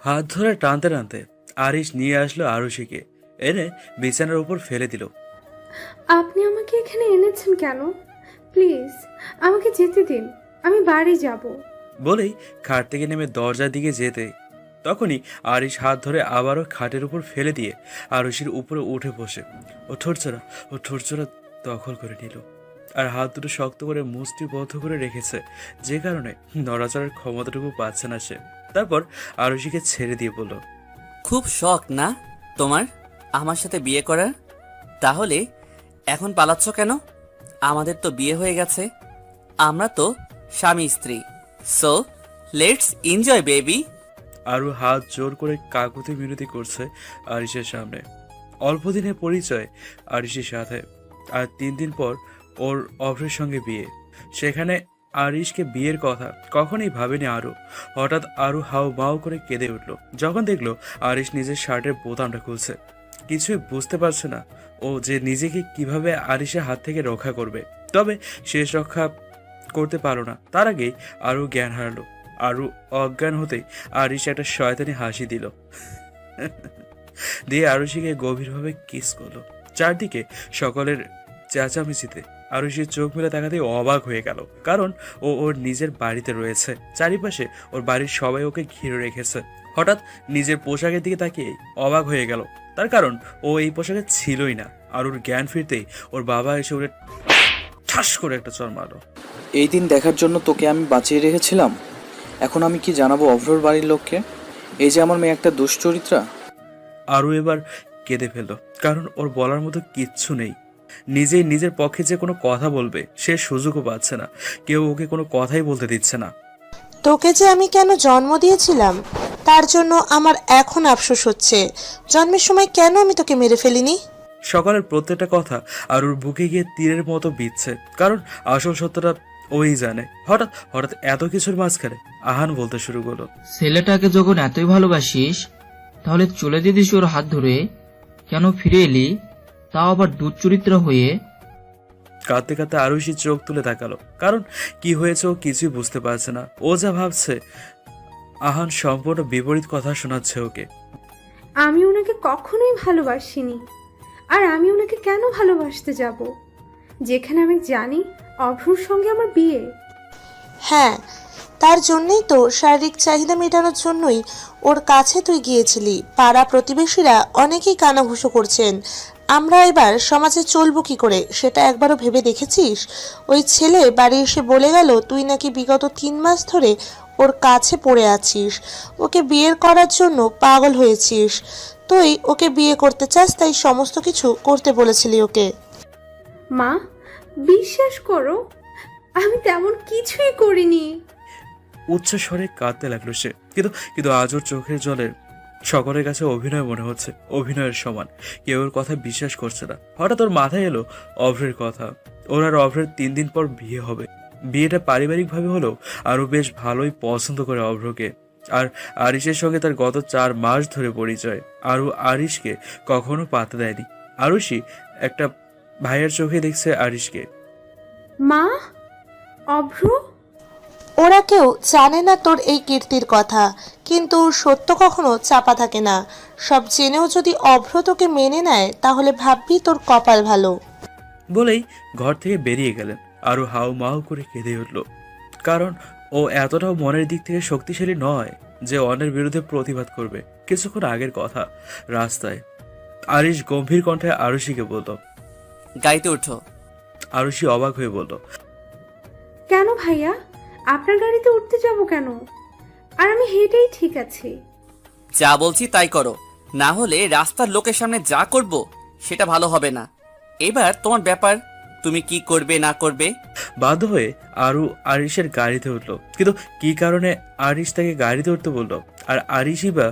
হাত ধরে টানতে টানতে আরিশ নিয়ে আসলো আরুষিকে, এনে বিছানার উপর ফেলে দিল। আপনি আমাকে এখানে এনেছেন কেন? প্লিজ আমাকে যেতে দিন, আমি বাড়ি যাব। বলেই খাট থেকে নেমে দরজার দিকে যেতে তখনই আরিশ হাত ধরে আবারও খাটের উপর ফেলে দিয়ে আরুষির উপরে উঠে বসে ও ঠোঁটচোরা দখল করে নিল, আর হাত দুটো শক্ত করে মুষ্টিবদ্ধ করে রেখেছে, যে কারণে নড়াচড়ার ক্ষমতাটুকু পাচ্ছে না সে। তারপর আরুষিকে ছেড়ে দিয়ে বলল, খুব শখ না তোমার আমার সাথে বিয়ে করার? তাহলে এখন পালাচ্ছ কেন? আমাদের তো বিয়ে হয়ে গেছে, আমরা তো স্বামী স্ত্রী। So let's enjoy baby. আরও হাত জোর করে কাকুতি মিনতি করছে আরিশের সামনে। অল্প দিনের পরিচয় আরিশের সাথে, আর 3 দিন পর ওর অভ্রের সঙ্গে বিয়ে। সেখানে আরিশকে বিয়ের কথা কখনোই ভাবেনি আরু। হঠাৎ আরু হাউ মাউ করে কেঁদে উঠল যখন দেখলো আরিশ নিজের শার্টের বোতামটা খুলছে। কিছুই বুঝতে পারছে না ও যে নিজেকে কিভাবে আরিশের হাত থেকে রক্ষা করবে। তবে শেষ রক্ষা করতে পারলো না, তার আগেই আরু জ্ঞান হারালো। আরু অজ্ঞান হতেই আরিশ একটা শয়তানি হাসি দিল, দিয়ে আরুষিকে গভীরভাবে কিস করলো। চারদিকে সকলের চেঁচামেচিতে আরুষির চোখ মেলে তাকাতে অবাক হয়ে গেল, কারণ ও ওর নিজের বাড়িতে রয়েছে, চারিপাশে ওর বাড়ির সবাই ওকে ঘিরে রেখেছে। হঠাৎ নিজের পোশাকের দিকে তাকিয়ে অবাক হয়ে গেল, তার কারণ ও এই পোশাকে ছিলই না। আর ওর জ্ঞান ফিরতেই ওর বাবা এসে ওরে ঠাস করে একটা চড় মারল। এই দিন দেখার জন্য তোকে আমি বাঁচিয়ে রেখেছিলাম, এখন আমি কি জানাবো অভ্রর বাড়ির লোককে এই যে আমার মেয়ে একটা দুশ্চরিত্রা? আরও এবার কেঁদে ফেলল, কারণ ওর বলার মতো কিচ্ছু নেই। নিজেই নিজের পক্ষে যে কোনো কথা বলবে সে সুযোগও পাচ্ছে না, কেউ ওকে কোনো কথাই বলতে দিচ্ছে না। তোকে যে আমি কেন জন্ম দিয়েছিলাম তার জন্য আমার এখন আফসোস হচ্ছে। জন্মের সময় কেন আমি তোকে মেরে ফেলিনি? সকালের প্রত্যেকটা কথা আর ওর বুকে গিয়ে তীরের মতো বিচ্ছে, কারণ আসল সত্যটা ওই জানে। হঠাৎ হঠাৎ এত কিছুর মাঝখানে আহান বলতে শুরু করলো, ছেলেটাকে যখন এতই ভালোবাসিস তাহলে চলে যেতিস ওর হাত ধরে, কেন ফিরে এলি, তাও আবার দুশ্চরিত্র হয়ে? কাঁদতে কাঁদতে আরুষি চোখ তুলে তাকালো, কারণ কি হয়েছে ও কিছুই বুঝতে পারছে না। ও যা ভাবছে আহান সম্পূর্ণ বিপরীত কথা শোনাচ্ছে ওকে। আমি ওনাকে কখনোই ভালোবাসিনি, আর আমি ওনাকে কেন ভালোবাসতে যাব যেখানে আমি জানি অভ্রর সঙ্গে আমার বিয়ে। হ্যাঁ, তার জন্যই তো, শারীরিক চাহিদা মেটানোর জন্যই ওর কাছে তুই গিয়েছিলি। পাড়া প্রতিবেশীরা অনেকেই কানাঘুষো করছেন। আমরা এবার সমাজে চলবো কি করে সেটা একবারও ভেবে দেখেছিস? ওই ছেলে বাড়ি এসে বলে গেল তুই নাকি বিগত 3 মাস ধরে ওর কাছে পড়ে আছিস, ওকে বিয়ের করার জন্য পাগল হয়েছিস। তুই ওকে বিয়ে করতে চাস, তাই সমস্ত কিছু করতে বলেছিলি ওকে। মা, বিশ্বাস করো আমি তেমন কিছুই করিনি। উচ্চ স্বরে কাঁদতে লাগলো সে, কিন্তু কিন্তু আজ ওর চোখের জলের সকলের কাছে অভিনয় মনে হচ্ছে, অভিনয়ের সমান। কেউ ওর কথা বিশ্বাস করছে না। হঠাৎ ওর মাথায় এলো অভ্রের কথা। ওর আর অভ্রের 3 দিন পর বিয়ে হবে। বিয়েটা পারিবারিক ভাবে হলেও আরো বেশ ভালোই পছন্দ করে অভ্রকে। আর আরিশের সঙ্গে তার গত 4 মাস ধরে পরিচয়। আরও আরিশকে কখনো পাত্তা দেয়নি। আরুষি একটা ভাইয়ের চোখে দেখছে আরিশকে। মা, অভ্র? ওরা কেউ জানে না তোর এই কীর্তির কথা, কিন্তু সত্য কখনো চাপা থাকে না। সব জেনেও যদি অভ্র তোকে মেনে নেয় তাহলে ভাববি তোর কপাল ভালো। বলেই ঘর থেকে বেরিয়ে গেলেন। আরো হাউ মাউ করে কেঁদে উঠল, কারণ ও এতটাও মনের দিক থেকে শক্তিশালী নয় যে অন্যের বিরুদ্ধে প্রতিবাদ করবে। কিছুক্ষণ আগের কথা, রাস্তায় আরিশ গম্ভীর কণ্ঠে আরুষিকে বলল, গাড়িতে উঠো। আরুষি অবাক হয়ে বলল, কেন ভাইয়া, আপনার গাড়িতে উঠতে যাব কেন? আর আমি হেঁটেই ঠিক আছি। যা বলছি তাই করো, না হলে রাস্তার লোকের সামনে যা করব সেটা ভালো হবে না। এবার তোমার ব্যাপার, তুমি কি করবে না করবে। বাধ্য হয়ে আরু আরিশের গাড়িতে উঠলো, কিন্তু কি কারণে আরিশ তাকে গাড়িতে উঠতে বললো, আর আরিশই বা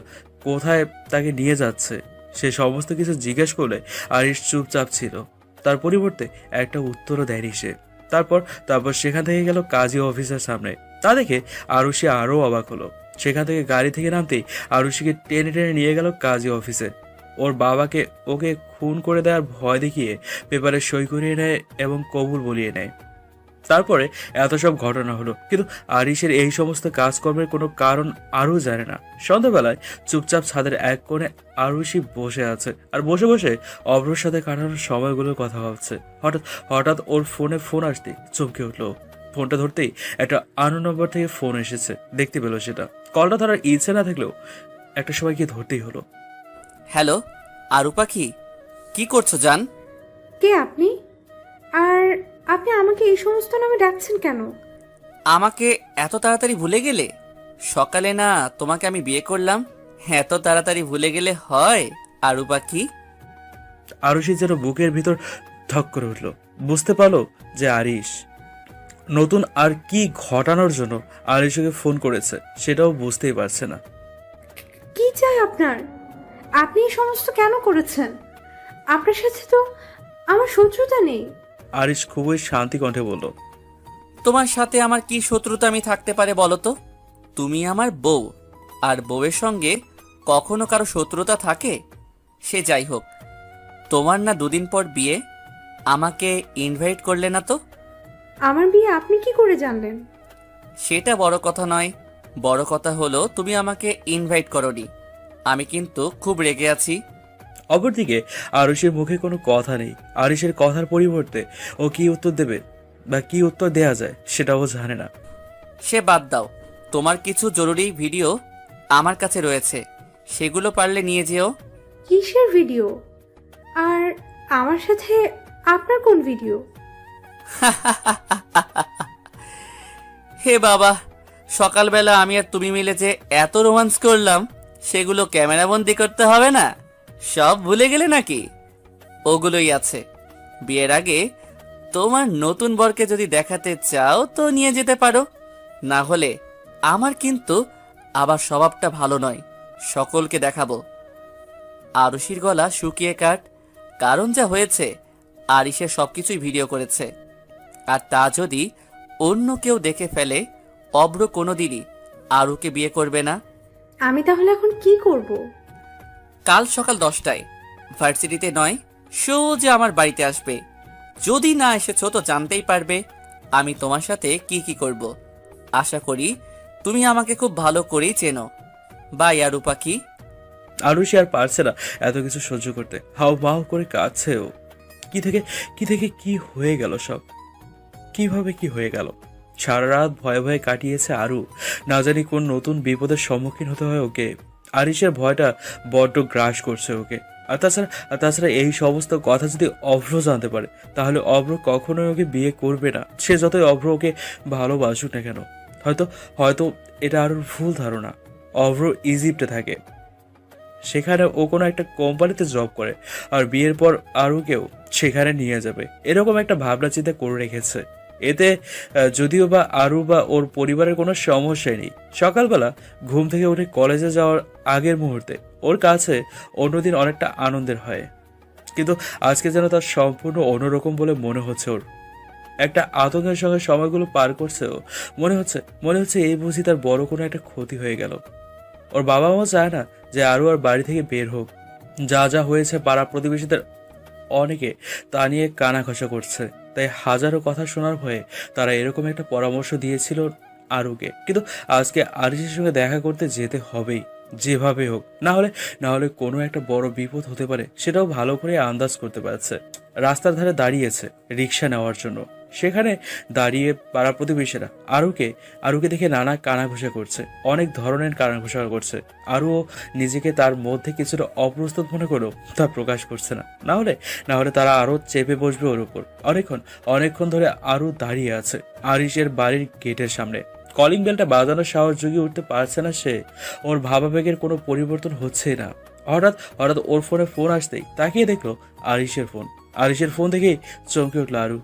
কোথায় তাকে নিয়ে যাচ্ছে সে সমস্ত কিছু জিজ্ঞেস করলে আরিশ চুপচাপ ছিল। তার পরিবর্তে একটা উত্তরও দেয়নি সে। তারপর তারপর সেখান থেকে গেল কাজী অফিসের সামনে। তা দেখে আরুষি আরো অবাক হলো। সেখান থেকে গাড়ি থেকে নামতেই আরুষিকে টেনে টেনে নিয়ে গেল কাজী অফিসে। ওর বাবাকে ওকে খুন করে দেওয়ার ভয় দেখিয়ে পেপারে সই করিয়ে নেয় এবং কবুল বলিয়ে নেয়। তারপরে এত সব ঘটনা হলো, কিন্তু আরিশের এই সমস্ত কাজকর্মের কোনো কারণ আরও জানে না। সন্ধ্যাবেলায় চুপচাপ ছাদের এক কোণে আরুষি বসে আছে, আর বসে বসে অভ্রর সাথে কাটানোর সময়গুলোর কথা ভাবছে। হঠাৎ হঠাৎ ওর ফোন আসতে চমকে উঠলো। ফোনটা ধরতেই একটা আননোন নম্বর থেকে ফোন এসেছে, দেখতে পেলো সেটা। কলটা ধরার ইচ্ছে না থাকলেও একটা সময় গিয়ে ধরতেই হলো। হ্যালো, আরু পাখি, কি করছো জান? কে আপনি? আর আপনি আমাকে এই সমস্ত নামে ডাকছেন কেন? আমাকে এত তাড়াতাড়ি ভুলে গেলে? সকালে না তোমাকে আমি বিয়ে করলাম, এত তাড়াতাড়ি ভুলে গেলে হয় আরু পাখি? আরুষি যেন বুকের ভিতর ধক করে উঠল। বুঝতে পারলো যে আরিশ নতুন আর কি ঘটানোর জন্য আরিশকে ফোন করেছে, সেটাও বুঝতেই পারছে না। কি চাই আপনার? আপনি এই সমস্ত কেন করেছেন? আপনার সাথে তো আমার শত্রুতা নেই। আরিশ খুবই শান্তি কণ্ঠে বলল, তোমার সাথে আমার কি শত্রুতা আমি থাকতে পারে বলো তো? তুমি আমার বউ, আর বউয়ের সঙ্গে কখনো কারো শত্রুতা থাকে? সে যাই হোক, তোমার না দুদিন পর বিয়ে, আমাকে ইনভাইট করলে না তো? আমার বিয়ে আপনি কি করে জানলেন? সেটা বড় কথা নয়, বড় কথা হলো তুমি আমাকে ইনভাইট করোনি। আমি কিন্তু খুব রেগে আছি। অপরদিকে আরুষের মুখে কোনো কথা নেই। আরিশের কথার পরিবর্তে ও কি উত্তর দেবে বা কি উত্তর দেয়া যায় সেটাও জানে না। সে বাদ দাও, তোমার কিছু জরুরি ভিডিও আমার কাছে রয়েছে, সেগুলো পারলে নিয়ে যেও। কিসের ভিডিও? আর আমার সাথে আপনার কোন ভিডিও? হে বাবা, সকালবেলা আমি আর তুমি মিলে যে এত রোমান্স করলাম, সেগুলো ক্যামেরাবন্দি করতে হবে না? সব ভুলে গেলে নাকি? ওগুলোই আছে। বিয়ের আগে তোমার নতুন বরকে যদি দেখাতে চাও তো নিয়ে যেতে পারো, না হলে আমার কিন্তু আবার স্বভাবটা ভালো নয়, সকলকে দেখাবো। আরুষির গলা শুকিয়ে কাট, কারণ যা হয়েছে আরিশে সবকিছুই ভিডিও করেছে, আর তা যদি অন্য কেউ দেখে ফেলে, অব্র কোনোদিনই আরুকে বিয়ে করবে না। আমি তাহলে এখন কি করব? কাল সকাল 10টায় ভার্সিটিতে নয়, সোজা আমার বাড়িতে আসবে। যদি না এসেছো তো জানতেই পারবে আমি তোমার সাথে কি কি করব। আশা করি তুমি আমাকে খুব ভালো করেই চেনো। বাই আরু পাখি। আরুষি আর পারছে না এত কিছু সহ্য করতে, হাও মাও করে কাঁদছে ও। কি থেকে কি হয়ে গেল সব, কিভাবে কি হয়ে গেল? সারা রাত ভয়ে ভয়ে কাটিয়েছে আরু, না জানি কোন নতুন বিপদের সম্মুখীন হতে হয় ওকে। আরিশের ভয়টা বড্ড গ্রাস করছে ওকে। আর তাছাড়া এই সমস্ত কথা যদি অভ্র জানতে পারে, তাহলে অভ্র কখনোই ওকে বিয়ে করবে না, সে যতই অভ্র ওকে ভালোবাসুক না কেন। হয়তো এটা আরুর ভুল ধারণা। অভ্র ইজিপ্টে থাকে, সেখানে ও কোনো একটা কোম্পানিতে জব করে, আর বিয়ের পর আরুকেও সেখানে নিয়ে যাবে, এরকম একটা ভাবনা চিন্তা করে রেখেছে। এতে যদিও বা আরু বা ওর পরিবারের কোনো সমস্যাই নেই। সকালবেলা ঘুম থেকে উঠে কলেজে যাওয়ার আগের মুহূর্তে ওর কাছে অন্যদিন অনেকটা আনন্দের হয়, কিন্তু আজকে যেন তার সম্পূর্ণ অন্যরকম বলে মনে হচ্ছে ওর। একটা আতঙ্কের সঙ্গে সময়গুলো পার করছে ও। মনে হচ্ছে এই বুঝি তার বড় কোনো একটা ক্ষতি হয়ে গেল। ওর বাবা মাও চায় না যে আরু আর বাড়ি থেকে বের হোক। যা যা হয়েছে পাড়া প্রতিবেশীদের অনেকে তা নিয়ে কানা ঘষা করছে, তাই হাজারো কথা শোনার ভয়ে তারা এরকম একটা পরামর্শ দিয়েছিল আরুকে। কিন্তু আজকে আরিশের সঙ্গে দেখা করতে যেতে হবেই, যেভাবে হোক, না হলে কোনো একটা বড় বিপদ হতে পারে, সেটাও ভালো করে আন্দাজ করতে পারছে। রাস্তার ধারে দাঁড়িয়েছে রিক্সা নেওয়ার জন্য, সেখানে দাঁড়িয়ে পাড়া প্রতিবেশীরা আরুকে দেখে নানা কানাঘুষা করছে, অনেক ধরনের কানাঘুষা করছে। আরুও নিজেকে তার মধ্যে কিছুটা অপ্রস্তুত মনে করলেও তা প্রকাশ করছে না, না হলে তারা আরো চেপে বসবে ওর উপর। অনেকক্ষণ ধরে আরু দাঁড়িয়ে আছে আরিশের বাড়ির গেটের সামনে। কলিং বেলটা বাজানোর সাহস জুগিয়ে উঠতে পারছে না সে। ওর ভাবাবেগের কোনো পরিবর্তন হচ্ছে না। হঠাৎ ওর ফোন আসতেই তাকিয়ে দেখলো আরিশের ফোন দেখেই চমকে উঠলো আরু।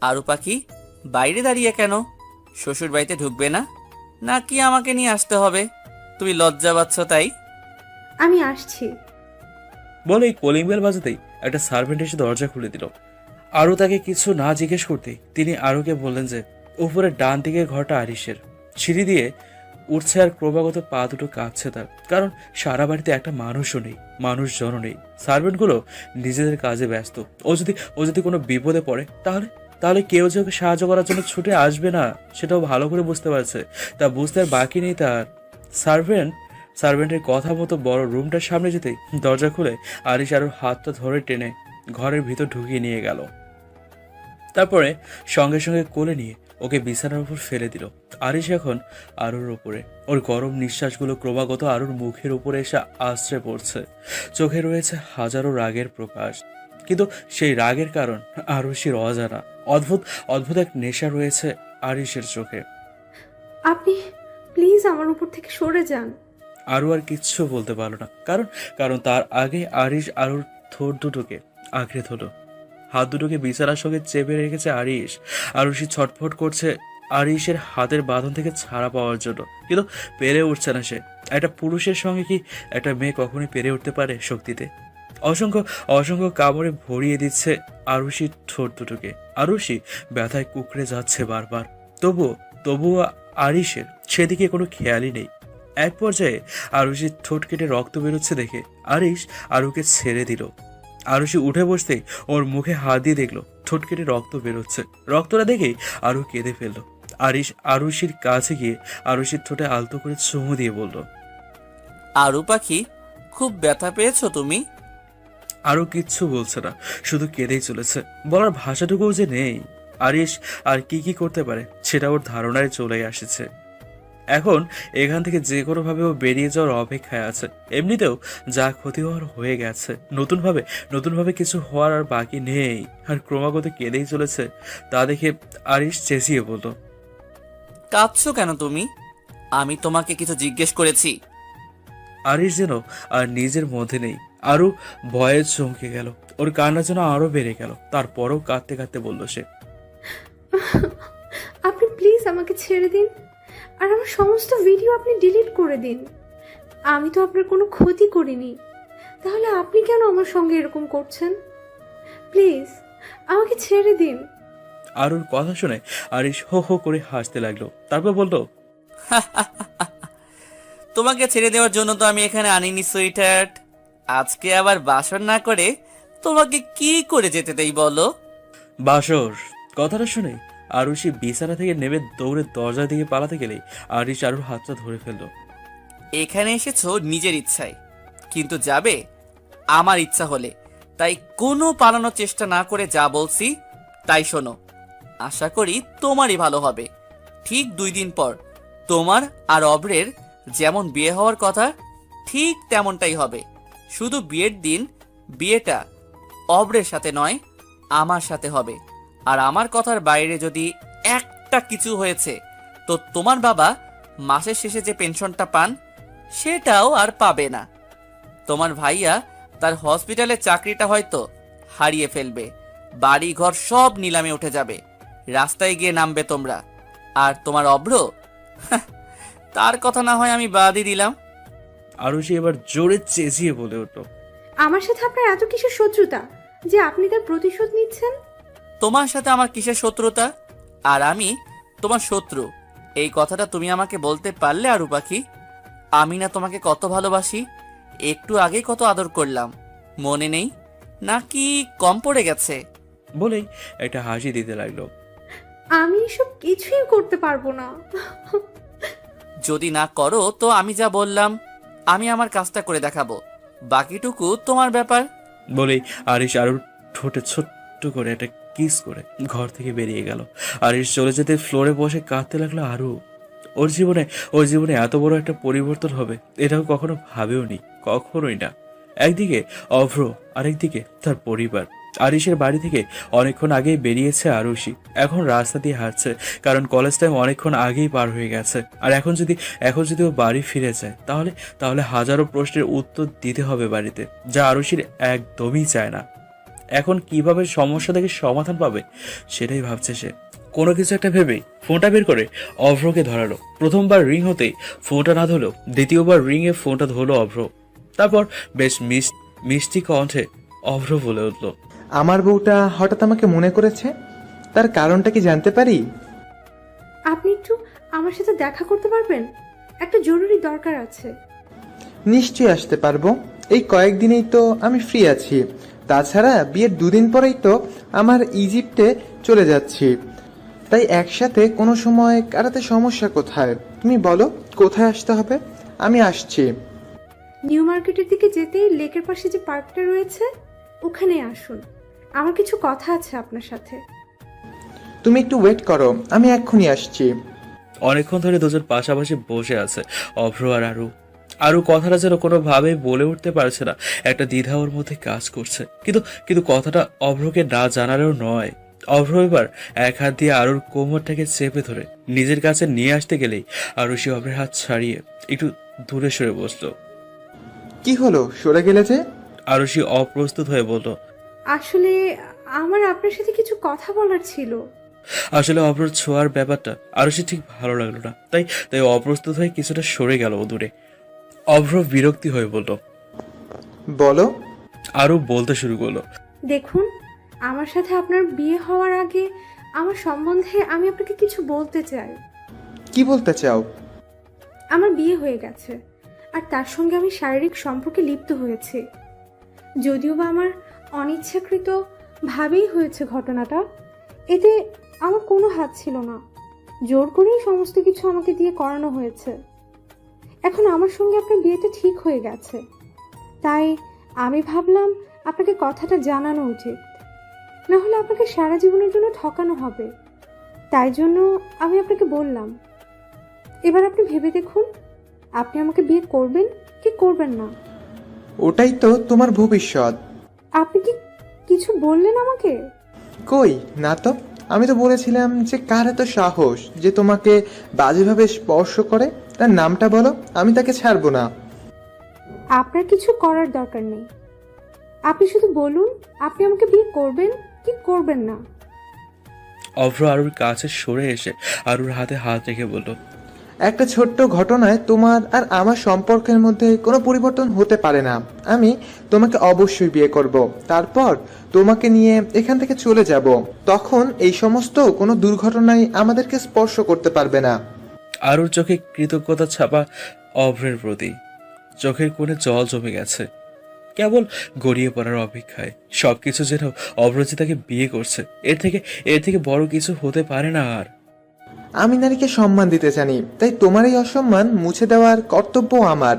আরু পাখি, বাইরে দাঁড়িয়ে কেন? শ্বশুর বাড়িতে ঢুকবে না নাকি আমাকে নিয়ে আসতে হবে? তুমি লজ্জা পাচ্ছ তাই? আমি আসছি বলে কলিং বেল বাজাতেই একটা সার্ভেন্ট এসে দরজা খুলে দিল। আরু তাকে কিছু না জিজ্ঞেস করতেই তিনি আরুকে বললেন যে উপরে ডান দিকের ঘরটা আরিশের। সিঁড়ি দিয়ে উঠছে আর ক্রমাগত পা দুটো কাঁপছে তার, কারণ সারা বাড়িতে একটা মানুষও নেই, মানুষজনও নেই। সার্ভেন্টগুলো নিজেদের কাজে ব্যস্ত। ও যদি কোনো বিপদে পড়ে তাহলে কেউ যে ওকে সাহায্য করার জন্য ছুটে আসবে না সেটাও ভালো করে বুঝতে পারছে। তা বুঝতে আর বাকি নেই তার। সার্ভেন্টের কথা মতো বড় রুমটার সামনে যেতেই দরজা খুলে আরিশ আরুর হাতটা ধরে টেনে ঘরের ভিতর ঢুকিয়ে নিয়ে গেল। তারপরে সঙ্গে সঙ্গে কোলে নিয়ে ওকে বিছানার উপর ফেলে দিল। আরিশ এখন আরুর উপরে, ওর গরম নিঃশ্বাসগুলো ক্রমাগত আরুর মুখের উপরে এসে আশ্রে পড়ছে। চোখে রয়েছে হাজারো রাগের প্রকাশ, কিন্তু সেই রাগের কারণ আরুষির অজানা। অদ্ভুত অদ্ভুত এক নেশা রয়েছে আরিশের চোখে। আপনি প্লিজ আমার উপর থেকে সরে যান। আরু আর কিচ্ছু বলতে পারলো না, কারণ তার আগে আরিশ আরুর ঠোঁট দুটোকে আঁকড়ে ধরল। হাত দুটোকে বিছানার সঙ্গে চেপে রেখেছে আরিশ। আরুষি ছটফট করছে আরিশের হাতের বাঁধন থেকে ছাড়া পাওয়ার জন্য, কিন্তু পেরে উঠছে না সে। একটা পুরুষের সঙ্গে কি একটা মেয়ে কখনোই পেরে উঠতে পারে শক্তিতে? অসংখ্য অসংখ্য কামড়ে ভরিয়ে দিচ্ছে আরুষির ঠোঁট দুটোকে। আরুষি ব্যথায় কুকড়ে যাচ্ছে বারবার, তবুও আরিশের সেদিকে কোনো খেয়ালই নেই। এক পর্যায়ে আরুষির ঠোঁট কেটে রক্ত বেরোচ্ছে দেখে আরিশ আরুকে ছেড়ে দিল। আরুষি উঠে বসতেই ওর মুখে হাত দিয়ে দেখলো ঠোঁট কেটে রক্ত বেরোচ্ছে। রক্তটা দেখেই আরু কেঁদে ফেললো। আরিশ আরুষির কাছে গিয়ে আরুষির ঠোঁটে আলতো করে চুমু দিয়ে বলল, আরু পাখি, খুব ব্যথা পেয়েছো তুমি? আরও কিচ্ছু বলছে না, শুধু কেঁদেই চলেছে। বলার ভাষাটুকুও যে নেই। আরিশ আর কি করতে পারে সেটা ওর ধারণায় চলে আসছে। এখন এখান থেকে যে কোনোভাবে ও বেরিয়ে যাওয়ার অপেক্ষায় আছে। এমনিতেও যা ক্ষতি হওয়ার হয়ে গেছে, নতুনভাবে কিছু হওয়ার আর বাকি নেই। আর ক্রমাগত কেঁদেই চলেছে, তা দেখে আরিশ চেঁচিয়ে বলল, কাঁদছো কেন তুমি? আমি তোমাকে কিছু জিজ্ঞেস করেছি? আরিশ যেন আর নিজের মধ্যে নেই। আরো ভয়ে চমকে গেল, ওর কান্না যেন আরো বেড়ে গেল। তারপরও কাঁদতে কাঁদতে বলল সে, আপনি প্লিজ আমাকে ছেড়ে দিন, আর আমার সমস্ত ভিডিও আপনি ডিলিট করে দিন। আমি তো আপনার কোনো ক্ষতি করিনি, তাহলে আপনি কেন আমার সঙ্গে এরকম করছেন? প্লিজ আমাকে ছেড়ে দিন। আরুর কথা শুনে আরিশ হো হো করে হাসতে লাগলো। তারপর বলল, তোমাকে ছেড়ে দেওয়ার জন্য তো আমি এখানে আনিনি সুইটহার্ট। আজকে আবার বাসর না করে তোমাকে কি করে যেতে দেই বলো? বাসর? কথাটা শুনে আরুষি বিছানা থেকে নেমে দৌড়ে দরজার দিকে পালাতে গেলেই আরিশ আরুর হাতটা ধরে ফেললো। এখানে এসেছো নিজের ইচ্ছায়, কিন্তু যাবে আমার ইচ্ছা হলে। তাই কোনো পালানোর চেষ্টা না করে যা বলছি তাই শোনো। আশা করি তোমারই ভালো হবে। ঠিক 2 দিন পর তোমার আর অব্রের যেমন বিয়ে হওয়ার কথা ঠিক তেমনটাই হবে। শুধু বিয়ের দিন বিয়েটা অব্রের সাথে নয়, আমার সাথে হবে। আর আমার কথার বাইরে যদি একটা কিছু হয়েছে তো তোমার বাবা মাসের শেষে যে পেনশনটা পান সেটাও আর পাবে না। তোমার ভাইয়া তার হসপিটালের চাকরিটা হয়তো হারিয়ে ফেলবে। বাড়ি ঘর সব নিলামে উঠে যাবে। রাস্তায় গিয়ে নামবে তোমরা। আর তোমার অব্র, তার কথা না হয় আমি বাদই দিলাম। আরুষি এবার জোরে চেঁচিয়ে বলে উঠল, আমার সাথে আপনার এত কিসের শত্রুতা যে আপনি তার প্রতিশোধ নিচ্ছেন? তোমার সাথে আমার কিসের শত্রুতা? আর আমি তোমার শত্রু এই কথাটা তুমি আমাকে বলতে পারলে আরু পাখি? আমি না তোমাকে কত ভালোবাসি? একটু আগে কত আদর করলাম, মনে নেই নাকি কম পড়ে গেছে? বলেই একটা হাসি দিতে লাগলো। আমি এসব কিছুই করতে পারবো না। যদি না করো তো আমি যা বললাম আমি আমার কাজটা করে দেখাবো, বাকিটুকু তোমার ব্যাপার। বলেই আরিশ আরুর ঠোঁটে ছোট্ট করে একটা কিস করে ঘর থেকে বেরিয়ে গেল। আরিশ চলে যেতে ফ্লোরে বসে কাঁদতে লাগলো আরু। ওর জীবনে এত বড় একটা পরিবর্তন হবে এটাও কখনো ভাবেওনি, কখনোই না। একদিকে অভ্র, আরেকদিকে তার পরিবার। আরিশের বাড়ি থেকে অনেকক্ষণ আগেই বেরিয়েছে আরুষি। এখন রাস্তা দিয়ে হাঁটছে, কারণ কলেজ টাইম অনেকক্ষণ আগেই পার হয়ে গেছে। আর এখন যদি ও বাড়ি ফিরে যায় তাহলে হাজারো প্রশ্নের উত্তর দিতে হবে বাড়িতে, যা আরুষির একদমই চায় না। এখন কিভাবে সমস্যা থেকে সমাধান পাবে সেটাই ভাবছে সে। কোনো কিছু একটা ভেবেই ফোনটা বের করে অভ্রকে ধরালো। প্রথমবার রিং হতেই ফোনটা না ধরলো, দ্বিতীয়বার রিংয়ে ফোনটা ধরলো অভ্র। তারপর বেশ মিষ্টি কণ্ঠে অভ্র বলে উঠল, আমার বউটা হঠাৎ আমাকে মনে করেছে, তার কারণটা কি জানতে পারি? আপনি একটু আমার সাথে দেখা করতে পারবেন? একটা জরুরি দরকার আছে। নিশ্চয়ই আসতে পারবো, এই কয়েকদিনেই তো আমি ফ্রি আছি। তাছাড়া বিয়ের 2 দিন পরেই তো আমার ইজিপ্টে চলে যাচ্ছি, তাই একসাথে কোনো সময় কাটাতে সমস্যা কোথায়? তুমি বলো কোথায় আসতে হবে, আমি আসছি। নিউ মার্কেটের দিকে যেতেই লেকের পাশে যে পার্কটা রয়েছে ওখানে আসুন, আমার কিছু কথা আছে আপনার সাথে। তুমি একটু ওয়েট করো, আমি এক্ষুনি আসছি। অনেকক্ষণ ধরে দুজন পাশাপাশি বসে আছে, অভ্র আর আরু। আরু কথাটা যেন কোনোভাবেই বলে উঠতে পারছে না, একটা দ্বিধা ওর মধ্যে কাজ করছে। কিন্তু কিন্তু কথাটা অভ্রকে না জানালেও নয়। অভ্র এবার এক হাত দিয়ে আরুর কোমরটাকে চেপে ধরে নিজের কাছে নিয়ে আসতে গেলেই আরুষি অভ্রের হাত ছাড়িয়ে একটু দূরে সরে বসলো। কি হলো, সরে গেলে যে? আরুষি অপ্রস্তুত হয়ে বলল, আসলে আমার আপনার সাথে কিছু কথা বলার ছিল। আসলে অভ্রর ছোঁয়ার ব্যাপারটা আরুষি ঠিক ভালো লাগলো না, তাই তাই অপ্রস্তুত হয়ে কিছুটা সরে গেল দূরে। অভ্র বিরক্তি হয়ে বলল, বলো। আরু বলতে শুরু করলো, দেখুন, আমার সাথে আপনার বিয়ে হওয়ার আগে আমার সম্বন্ধে আমি আপনাকে কিছু বলতে চাই। কি বলতে চাও? আমার বিয়ে হয়ে গেছে, আর তার সঙ্গে আমি শারীরিক সম্পর্কে লিপ্ত হয়েছি। যদিও বা আমার অনিচ্ছাকৃত ভাবেই হয়েছে ঘটনাটা, এতে আমার কোনো হাত ছিল না, জোর করেই সমস্ত কিছু আমাকে দিয়ে করানো হয়েছে। এখন আমার সঙ্গে আপনার বিয়েটা ঠিক হয়ে গেছে, তাই আমি ভাবলাম আপনাকে কথাটা জানানো উচিত, না হলে আপনাকে সারা জীবনের জন্য ঠকানো হবে। তাই জন্য আমি আপনাকে বললাম। এবার আপনি ভেবে দেখুন, আপনি আমাকে বিয়ে করবেন কি করবেন না। ওটাই তো তোমার ভবিষ্যৎ। আপনি কি কিছু বললেন আমাকে? কই না তো, আমি তো বলেছিলাম যে কার এত সাহস যে তোমাকে বাজেভাবে স্পর্শ করে, তার নামটা বলো, আমি তাকে ছাড়বো না। আপনার কিছু করার দরকার নেই, আপনি শুধু বলুন আপনি আমাকে বিয়ে করবেন কি করবেন না। অভ্র আরুর কাছে সরে এসে আরুর হাতে হাত রেখে বলল, একটা ছোট্ট ঘটনায় তোমার আর আমার সম্পর্কের মধ্যে কোনো পরিবর্তন হতে পারে না। আমি তোমাকে অবশ্যই বিয়ে করব, তারপর তোমাকে নিয়ে এখান থেকে চলে যাব। তখন এই সমস্ত কোনো দুর্ঘটনায় আমাদেরকে স্পর্শ করতে পারবে না। আরুর চোখে কৃতজ্ঞতা ছাপা অভ্রের প্রতি। চোখের কোণে জল জমে গেছে, কেবল গড়িয়ে পড়ার অপেক্ষায়। সবকিছু যেন অভ্রজি তাকে বিয়ে করছে, এর থেকে বড় কিছু হতে পারে না আর। আমি নারীকে সম্মান দিতে জানি, তাই তোমার এই অসম্মান মুছে দেওয়ার কর্তব্য আমার।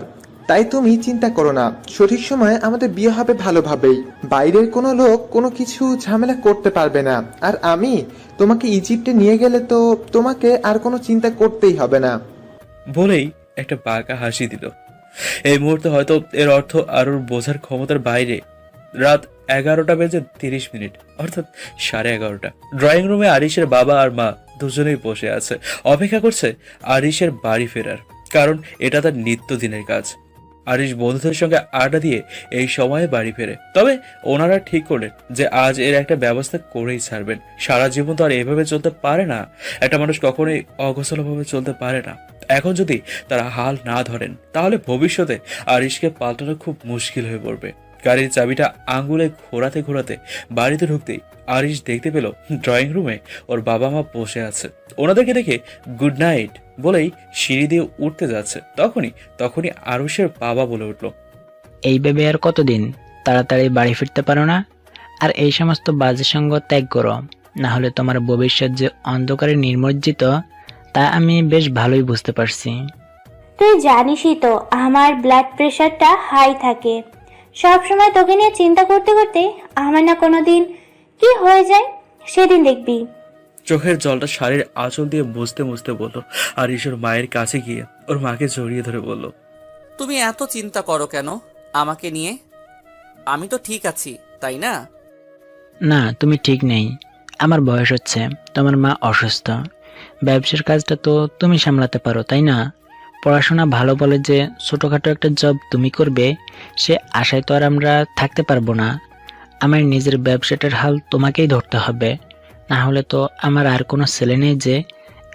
তাই তুমি চিন্তা করো না, সঠিক সময়ে আমাদের বিয়ে হবে ভালোভাবেই। বাইরের কোনো লোক কোনো কিছু ঝামেলা করতে পারবে না। আর আমি তোমাকে ইজিপ্টে নিয়ে গেলে তো তোমাকে আর কোনো চিন্তা করতেই হবে না। বলেই একটা বাঁকা হাসি দিল। এই মুহূর্তে হয়তো এর অর্থ আরুর বোঝার ক্ষমতার বাইরে। রাত 11:30, অর্থাৎ 11:30। ড্রয়িং রুমে আরিশের বাবা আর মা দুজনেই বসে আছে, অপেক্ষা করছে আরিশের বাড়ি ফেরার, কারণ এটা তার নিত্যদিনের কাজ। আরিশ বন্ধুদের সঙ্গে আড্ডা দিয়ে এই সময়ে বাড়ি ফেরে। তবে ওনারা ঠিক করলেন যে আজ এর একটা ব্যবস্থা করেই ছাড়বেন। সারা জীবন তো আর এভাবে চলতে পারে না, একটা মানুষ কখনোই অগোছালোভাবে চলতে পারে না। এখন যদি তারা হাল না ধরেন তাহলে ভবিষ্যতে আরিশকে পাল্টানো খুব মুশকিল হয়ে পড়বে। গাড়ির চাবিটা আঙ্গুলে ঘোরাতে ঘোরাতে বাড়িতে ঢুকতেই আরিশ দেখতে পেল ড্রয়িং রুমে ওর বাবা মা বসে আছে। ওনাদেরকে দেখে গুড নাইট বলেই সিঁড়ি দিয়ে উঠতে যাচ্ছে, তখনই আরুষের বাবা বলে উঠল, এই ভেবে আর কতদিন? তাড়াতাড়ি বাড়ি ফিরতে পারো না? আর এই সমস্ত বাজে সঙ্গ ত্যাগ করো, না হলে তোমার ভবিষ্যৎ যে অন্ধকারে নিমজ্জিত তা আমি বেশ ভালোই বুঝতে পারছি। তুই জানিসই তো আমার ব্লাড প্রেশারটা হাই থাকে, সব সময় তোকে নিয়ে চিন্তা করতে করতে আমার না কোনোদিন কি হয়ে যায়, সেদিন দেখবি। চোখের জলটা শাড়ির আঁচল দিয়ে মুছতে মুছতে বলল। আর ঈশ্বর মায়ের কাছে গিয়ে ওর মাকে জড়িয়ে ধরে বলল, তুমি এত চিন্তা করো কেন আমাকে নিয়ে? আমি তো ঠিক আছি, তাই না? না, তুমি ঠিক নেই। আমার বয়স হচ্ছে, তোমার মা অসুস্থ, ব্যবসার কাজটা তো তুমি সামলাতে পারো, তাই না? পড়াশোনা ভালো বলে যে ছোটোখাটো একটা জব তুমি করবে, সে আশায় তো আর আমরা থাকতে পারবো না। আমার নিজের ব্যবসাটার হাল তোমাকেই ধরতে হবে, না হলে তো আমার আর কোনো ছেলে নেই যে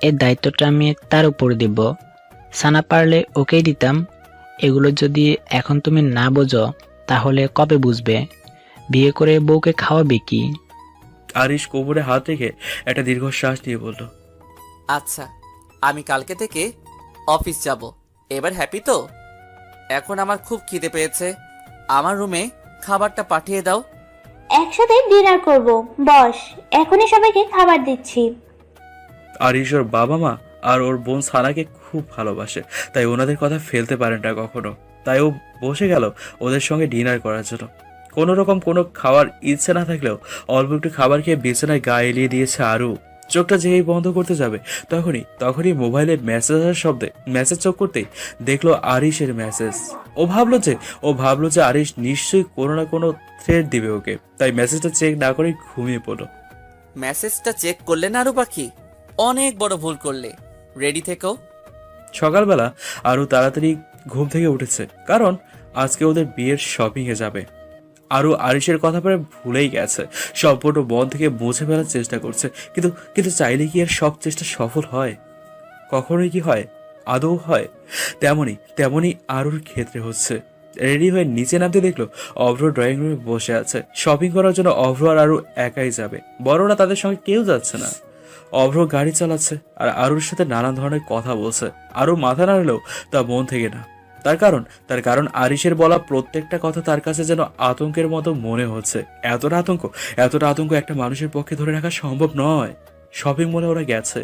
এই দায়িত্বটা আমি তার উপর দিব। সানা পারলে ওকেই দিতাম। এগুলো যদি এখন তুমি না বোঝো তাহলে কবে বুঝবে? বিয়ে করে বউকে খাওয়াবে কি? আরিশ কোমরে হাত রেখে একটা দীর্ঘশ্বাস দিয়ে বলল, আচ্ছা, আমি কালকে থেকে অফিস যাব। এবার হ্যাপি তো? এখন আমার খুব খিদে পেয়েছে, আমার রুমে খাবারটা পাঠিয়ে দাও। একসাথে ডিনার করব। বস, এখনই সবাইকে খাবার দিচ্ছি। আরিশ ওর বাবা মা আর ওর বোন সানাকে খুব ভালোবাসে, তাই ওনাদের কথা ফেলতে পারেন না কখনো। তাই ও বসে গেল ওদের সঙ্গে ডিনার করার জন্য। কোনো রকম কোনো খাওয়ার ইচ্ছে না থাকলেও অল্প একটু খাবার খেয়ে বিছানায় গা এলিয়ে দিয়েছে আরু। চোখটা যেই বন্ধ করতে যাবে তখনই মোবাইলে মেসেজ আসার শব্দে মেসেজ চোখ করতেই দেখলো আরিশের মেসেজ। ও ভাবলো যে আরিশ নিশ্চয়ই কোনো না কোনো থ্রেড দিবে ওকে, তাই মেসেজটা চেক না করে ঘুমিয়ে পড়লো। মেসেজটা চেক করলে না আরু পাখি? অনেক বড় ভুল করলে। রেডি থেকো। সকালবেলা আরু তাড়াতাড়ি ঘুম থেকে উঠেছে, কারণ আজকে ওদের বিয়ের শপিং এ যাবে। আরু আরিশের কথা পরে ভুলেই গেছে, সম্পূর্ণ মন থেকে মুছে ফেলার চেষ্টা করছে, কিন্তু চাইলে কি আর সব চেষ্টা সফল হয়? কখনোই কি হয়? আদৌ হয়? তেমনি আরুর ক্ষেত্রে হচ্ছে। রেডি হয়ে নিচে নামতে দেখলো অভ্র ড্রয়িং রুমে বসে আছে। শপিং করার জন্য অভ্র আর আরু একাই যাবে, বড়রা তাদের সঙ্গে কেউ যাচ্ছে না। অভ্র গাড়ি চালাচ্ছে আর আরুর সাথে নানান ধরনের কথা বলছে। আরু মাথা নাড়লেও তা মন থেকে না। তার কারণ আরিশের বলা প্রত্যেকটা কথা তার কাছে যেন আতঙ্কের মতো মনে হচ্ছে। এতটা আতঙ্ক একটা মানুষের পক্ষে ধরে রাখা সম্ভব নয়। শপিং মলে ওরা গেছে।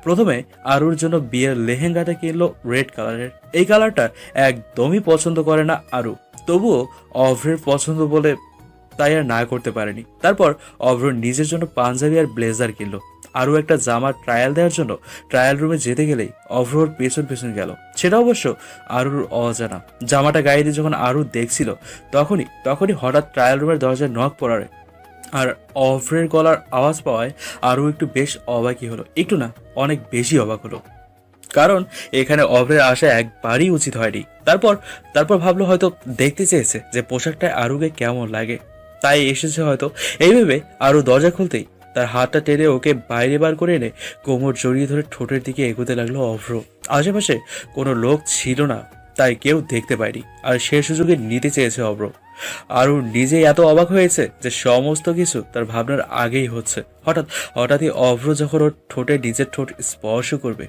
প্রথমে আরুর জন্য বিয়ের লেহেঙ্গাটা কিনলো রেড কালারের। এই কালারটা একদমই পছন্দ করে না আরু, তবুও অভ্রের পছন্দ বলে তাই আর না করতে পারেনি। তারপর অভ্র নিজের জন্য পাঞ্জাবি আর ব্লেজার কিনলো। আরও একটা জামার ট্রায়াল দেওয়ার জন্য ট্রায়াল রুমে যেতে গেলেই অভ্রর পেছন গেল। সেটা অবশ্য আরুর অজানা। জামাটা গায়ে দিয়ে যখন আরু দেখছিল তখনই হঠাৎ ট্রায়াল রুমের দরজায় নক পড়ারে আর অভ্রের গলার আওয়াজ পাওয়ায় আরও একটু বেশ অবাকই হলো। একটু না, অনেক বেশি অবাক হলো, কারণ এখানে অভ্রের আসা একবারই উচিত হয়নি। তারপর ভাবলো হয়তো দেখতে চেয়েছে যে পোশাকটা আরুকে কেমন লাগে, তাই এসেছে হয়তো। এই ভেবে আরু দরজা খুলতেই তার হাতটা টেনে ওকে বাইরে বার করে এনে কোমর জড়িয়ে ধরে ঠোঁটের দিকে এগোতে লাগলো অভ্র। আশেপাশে কোনো লোক ছিল না, তাই কেউ দেখতে পায়নি, আর সে সুযোগে নিতে চেয়েছে অভ্র। আরু নিজেই এত অবাক হয়েছে যে সমস্ত কিছু তার ভাবনার আগেই হচ্ছে। হঠাৎই অভ্র যখন ওর ঠোঁটে নিজের ঠোঁট স্পর্শ করবে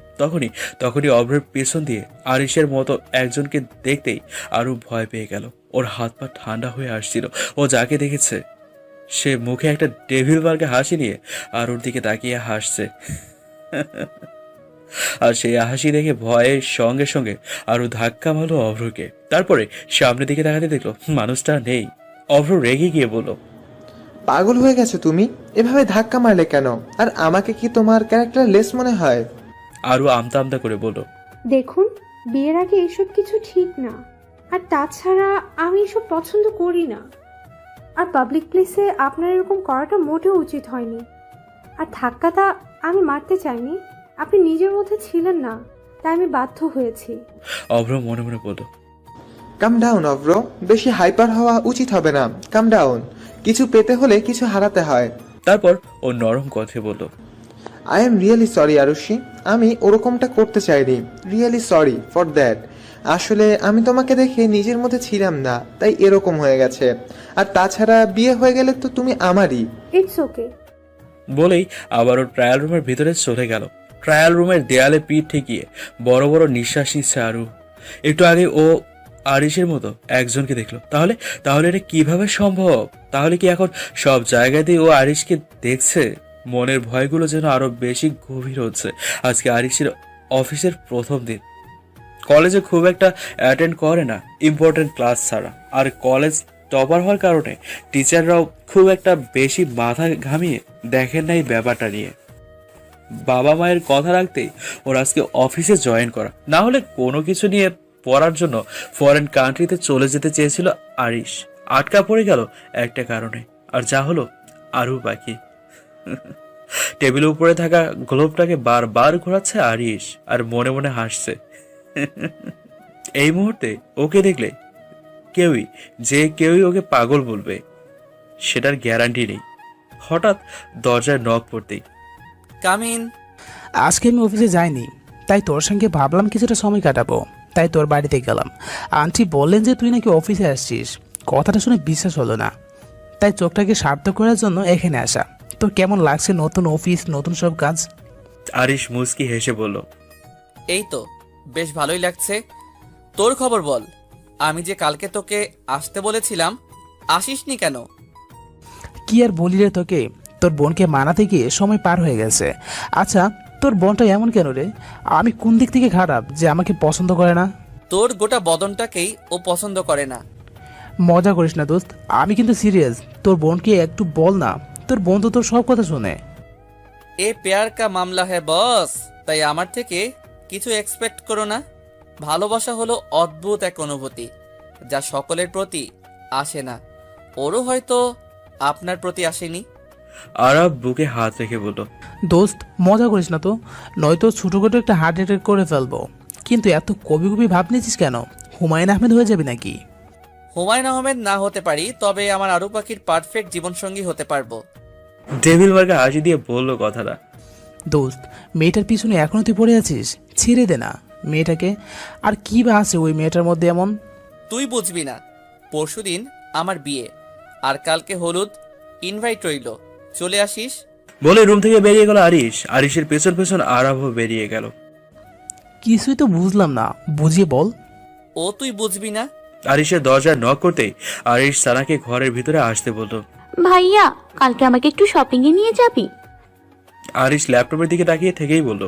তখনই অভ্রের পেছন দিয়ে আরিশের মতো একজনকে দেখতেই আরু ভয় পেয়ে গেল। ওর হাত পা ঠান্ডা হয়ে আসছিল। ও যাকে দেখেছে সে মুখে একটা ডেভিল মার্কে হাসি নিয়ে আরুর দিকে তাকিয়ে হাসছে। আর সেই হাসি দেখে ভয়ের সঙ্গে সঙ্গে আরু ধাক্কা মারলো অভ্রকে। তারপরে সামনের দিকে তাকাতে দেখলো মানুষটা নেই। অভ্র রেগে গিয়ে বলল, পাগল হয়ে গেছো তুমি? এভাবে ধাক্কা মারলে কেন? আর আমাকে কি তোমার ক্যারেক্টার লেস মনে হয়? আরু আমতা করে বলল, দেখুন, বিয়ের আগে এসব কিছু ঠিক না। আর তাছাড়া আমি এসব পছন্দ করি না। আর পাবলিক প্লেসে আপনার এরকম করাটা মোটেও উচিত হয়নি। আর ধাক্কাটা আমি মারতে চাইনি, আপনি নিজের মধ্যে ছিলেন না, তাই আমি বাধ্য হয়েছি। অভ্র মনে মনে বলল, কাম ডাউন অভ্র, বেশি হাইপার হওয়া উচিত হবে না। কাম ডাউন, কিছু পেতে হলে কিছু হারাতে হয়। তারপর ও নরম কথায় বলল, I am really sorry Arushi, আমি ওরকমটা করতে চাইনি। Really sorry for that. আসলে আমি তোমাকে দেখে নিজের মধ্যে ছিলাম না, তাই এরকম হয়ে গেছে। আর তাছাড়া বিয়ে হয়ে গেলে তো তুমি আমারই। ইটস ওকে বলেই আবারও ট্রায়াল রুমের ভিতরে চলে গেল। ট্রায়াল রুমের দেয়ালে পিঠ ঠেকিয়ে বড় বড় নিঃশ্বাস নিচ্ছে আরু। একটু আগে ও আরিশের মতো একজনকে দেখলো। তাহলে এটা কিভাবে সম্ভব? তাহলে কি এখন সব জায়গাতেই ও আরিশকে দেখছে? মনের ভয়গুলো যেন আরো বেশি গভীর হচ্ছে। আজকে আরিশের অফিসের প্রথম দিন। কলেজে খুব একটা অ্যাটেন্ড করে না ইম্পর্টেন্ট ক্লাস ছাড়া। আর কলেজ টপার হওয়ার কারণে টিচাররাও খুব একটা বেশি মাথা ঘামিয়ে দেখেন না এই ব্যাপারটা নিয়ে। বাবা মায়ের কথা রাখতেই ওর আজকে অফিসে জয়েন করা। না হলে কোনো কিছু নিয়ে পড়ার জন্য ফরেন কান্ট্রিতে চলে যেতে চেয়েছিল আরিশ। আটকা পড়ে গেল একটা কারণে, আর যা হলো আরু বাকি। টেবিলের উপরে থাকা গ্লোবটাকে বারবার ঘোরাচ্ছে আরিশ আর মনে মনে হাসছে। এই মুহূর্তে ওকে দেখলে কেউই ওকে পাগল বলবে সেটার গ্যারান্টি নেই। হঠাৎ দরজায় নক পড়তেই, কাম ইন। আজকে আমি অফিসে যাইনি, তাই তোর সঙ্গে ভাবলাম কিছুটা সময় কাটাবো, তাই তোর বাড়িতে গেলাম। আন্টি বললেন যে তুই নাকি অফিসে আসছিস। কথাটা শুনে বিশ্বাস হলো না, তাই চোখটাকে সার্থক করার জন্য এখানে আসা। তোর কেমন লাগছে নতুন অফিস, নতুন সব কাজ? আরিশ মুস্কি হেসে বলল, এই তো বেশ ভালোই লাগছে। তোর খবর বল। আমি যে কালকে তোকে আসতে বলেছিলাম, আসিসনি কেন? কি আর বলি রে তোকে, তোর বোনকে মানাতে গিয়ে সময় পার হয়ে গেছে। আচ্ছা, তোর বোনটা এমন কেন রে? আমি কোন দিক থেকে খারাপ যে আমাকে পছন্দ করে না? তোর গোটা বদনটাকেই ও পছন্দ করে না। মজা করিস না দোস্ত, আমি কিন্তু সিরিয়াস। তোর বোনকে একটু বল না, তোর বোন তো তোর সব কথা শোনে। এ প্যার কা মামলা হ্যাঁ বস, তাই আমার থেকে কিছু এক্সপেক্ট করো না। ভালোবাসা হলো অদ্ভুত এক অনুভূতি যা সকলের প্রতি আসে না। ওরও হয়তো আপনার প্রতি আসেনি। আরাব বুকে হাত রেখে বলল, দোস্ত মজা করিস না তো, নয়তো ছোটোখাটো একটা হার্ট অ্যাটাক করে ফেলবো। কিন্তু এত কবি কবি ভাব নিয়েছিস কেন? হুমায়ুন আহমেদ হয়ে যাবি নাকি? হুমায়ুন আহমেদ না হতে পারি, তবে আমার আরু পাখির পারফেক্ট জীবনসঙ্গী হতে পারবো। ডেভিল মার্কা হাসি দিয়ে বলল কথাটা। দোস্ত, মেয়েটার পিছনে এখনো তুই পড়ে আছিস? ছেড়ে দে না মেয়েটাকে। আর কি বা আছে ওই মেয়েটার মধ্যে এমন? তুই বুঝবি না। পরশুদিন আমার বিয়ে, আর কালকে হলুদ। ইনভাইট রইল, চলে আসিস। বলে রুম থেকে বেরিয়ে গেল আরিশ। আরিশের পেছন পেছন আরাবও বেরিয়ে গেল। কিছুই তো বুঝলাম না, বুঝিয়ে বল। ও তুই বুঝবি না। আরিশের দরজা নক করতেই আরিশ সানাকে ঘরের ভিতরে আসতে বলল। ভাইয়া, কালকে আমাকে একটু শপিং এ নিয়ে যাবি? আরিশ ল্যাপটপের দিকে তাকিয়ে থেকেই বলল,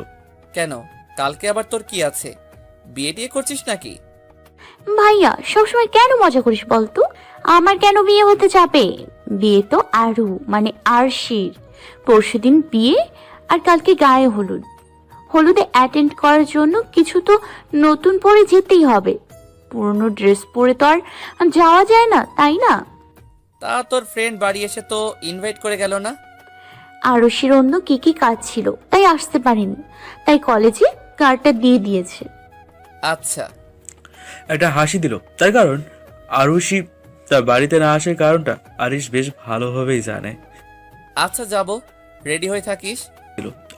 কেন, কালকে আবার তোর কি আছে? বিয়ে টিয়ে করছিস নাকি? ভাইয়া, সবসময় কেন মজা করিস বলতো? আমার কেন বিয়ে হতে যাবে? বিয়ে তো আরু মানে আরশির। পরশুদিন বিয়ে, আর কালকে গায়ে হলুদ। হলুদে অ্যাটেন্ড করার জন্য কিছু তো নতুন পরে যেতেই হবে। পুরনো ড্রেস পরে তো আর যাওয়া যায় না, তাই না? তা তোর ফ্রেন্ড বাড়ি এসে তো ইনভাইট করে গেল না? আরশির অন্য কি কি কাজ ছিল, তাই আসতে পারেনি। তাই কলেজে কার্ডটা দিয়ে দিয়েছে। আচ্ছা। একটা হাসি দিল, তার কারণ আরুষি তার বাড়িতে না আসার কারণটা আরিশ বেশ ভালোভাবেই জানে। আচ্ছা, যাব, রেডি হয়ে থাকিস।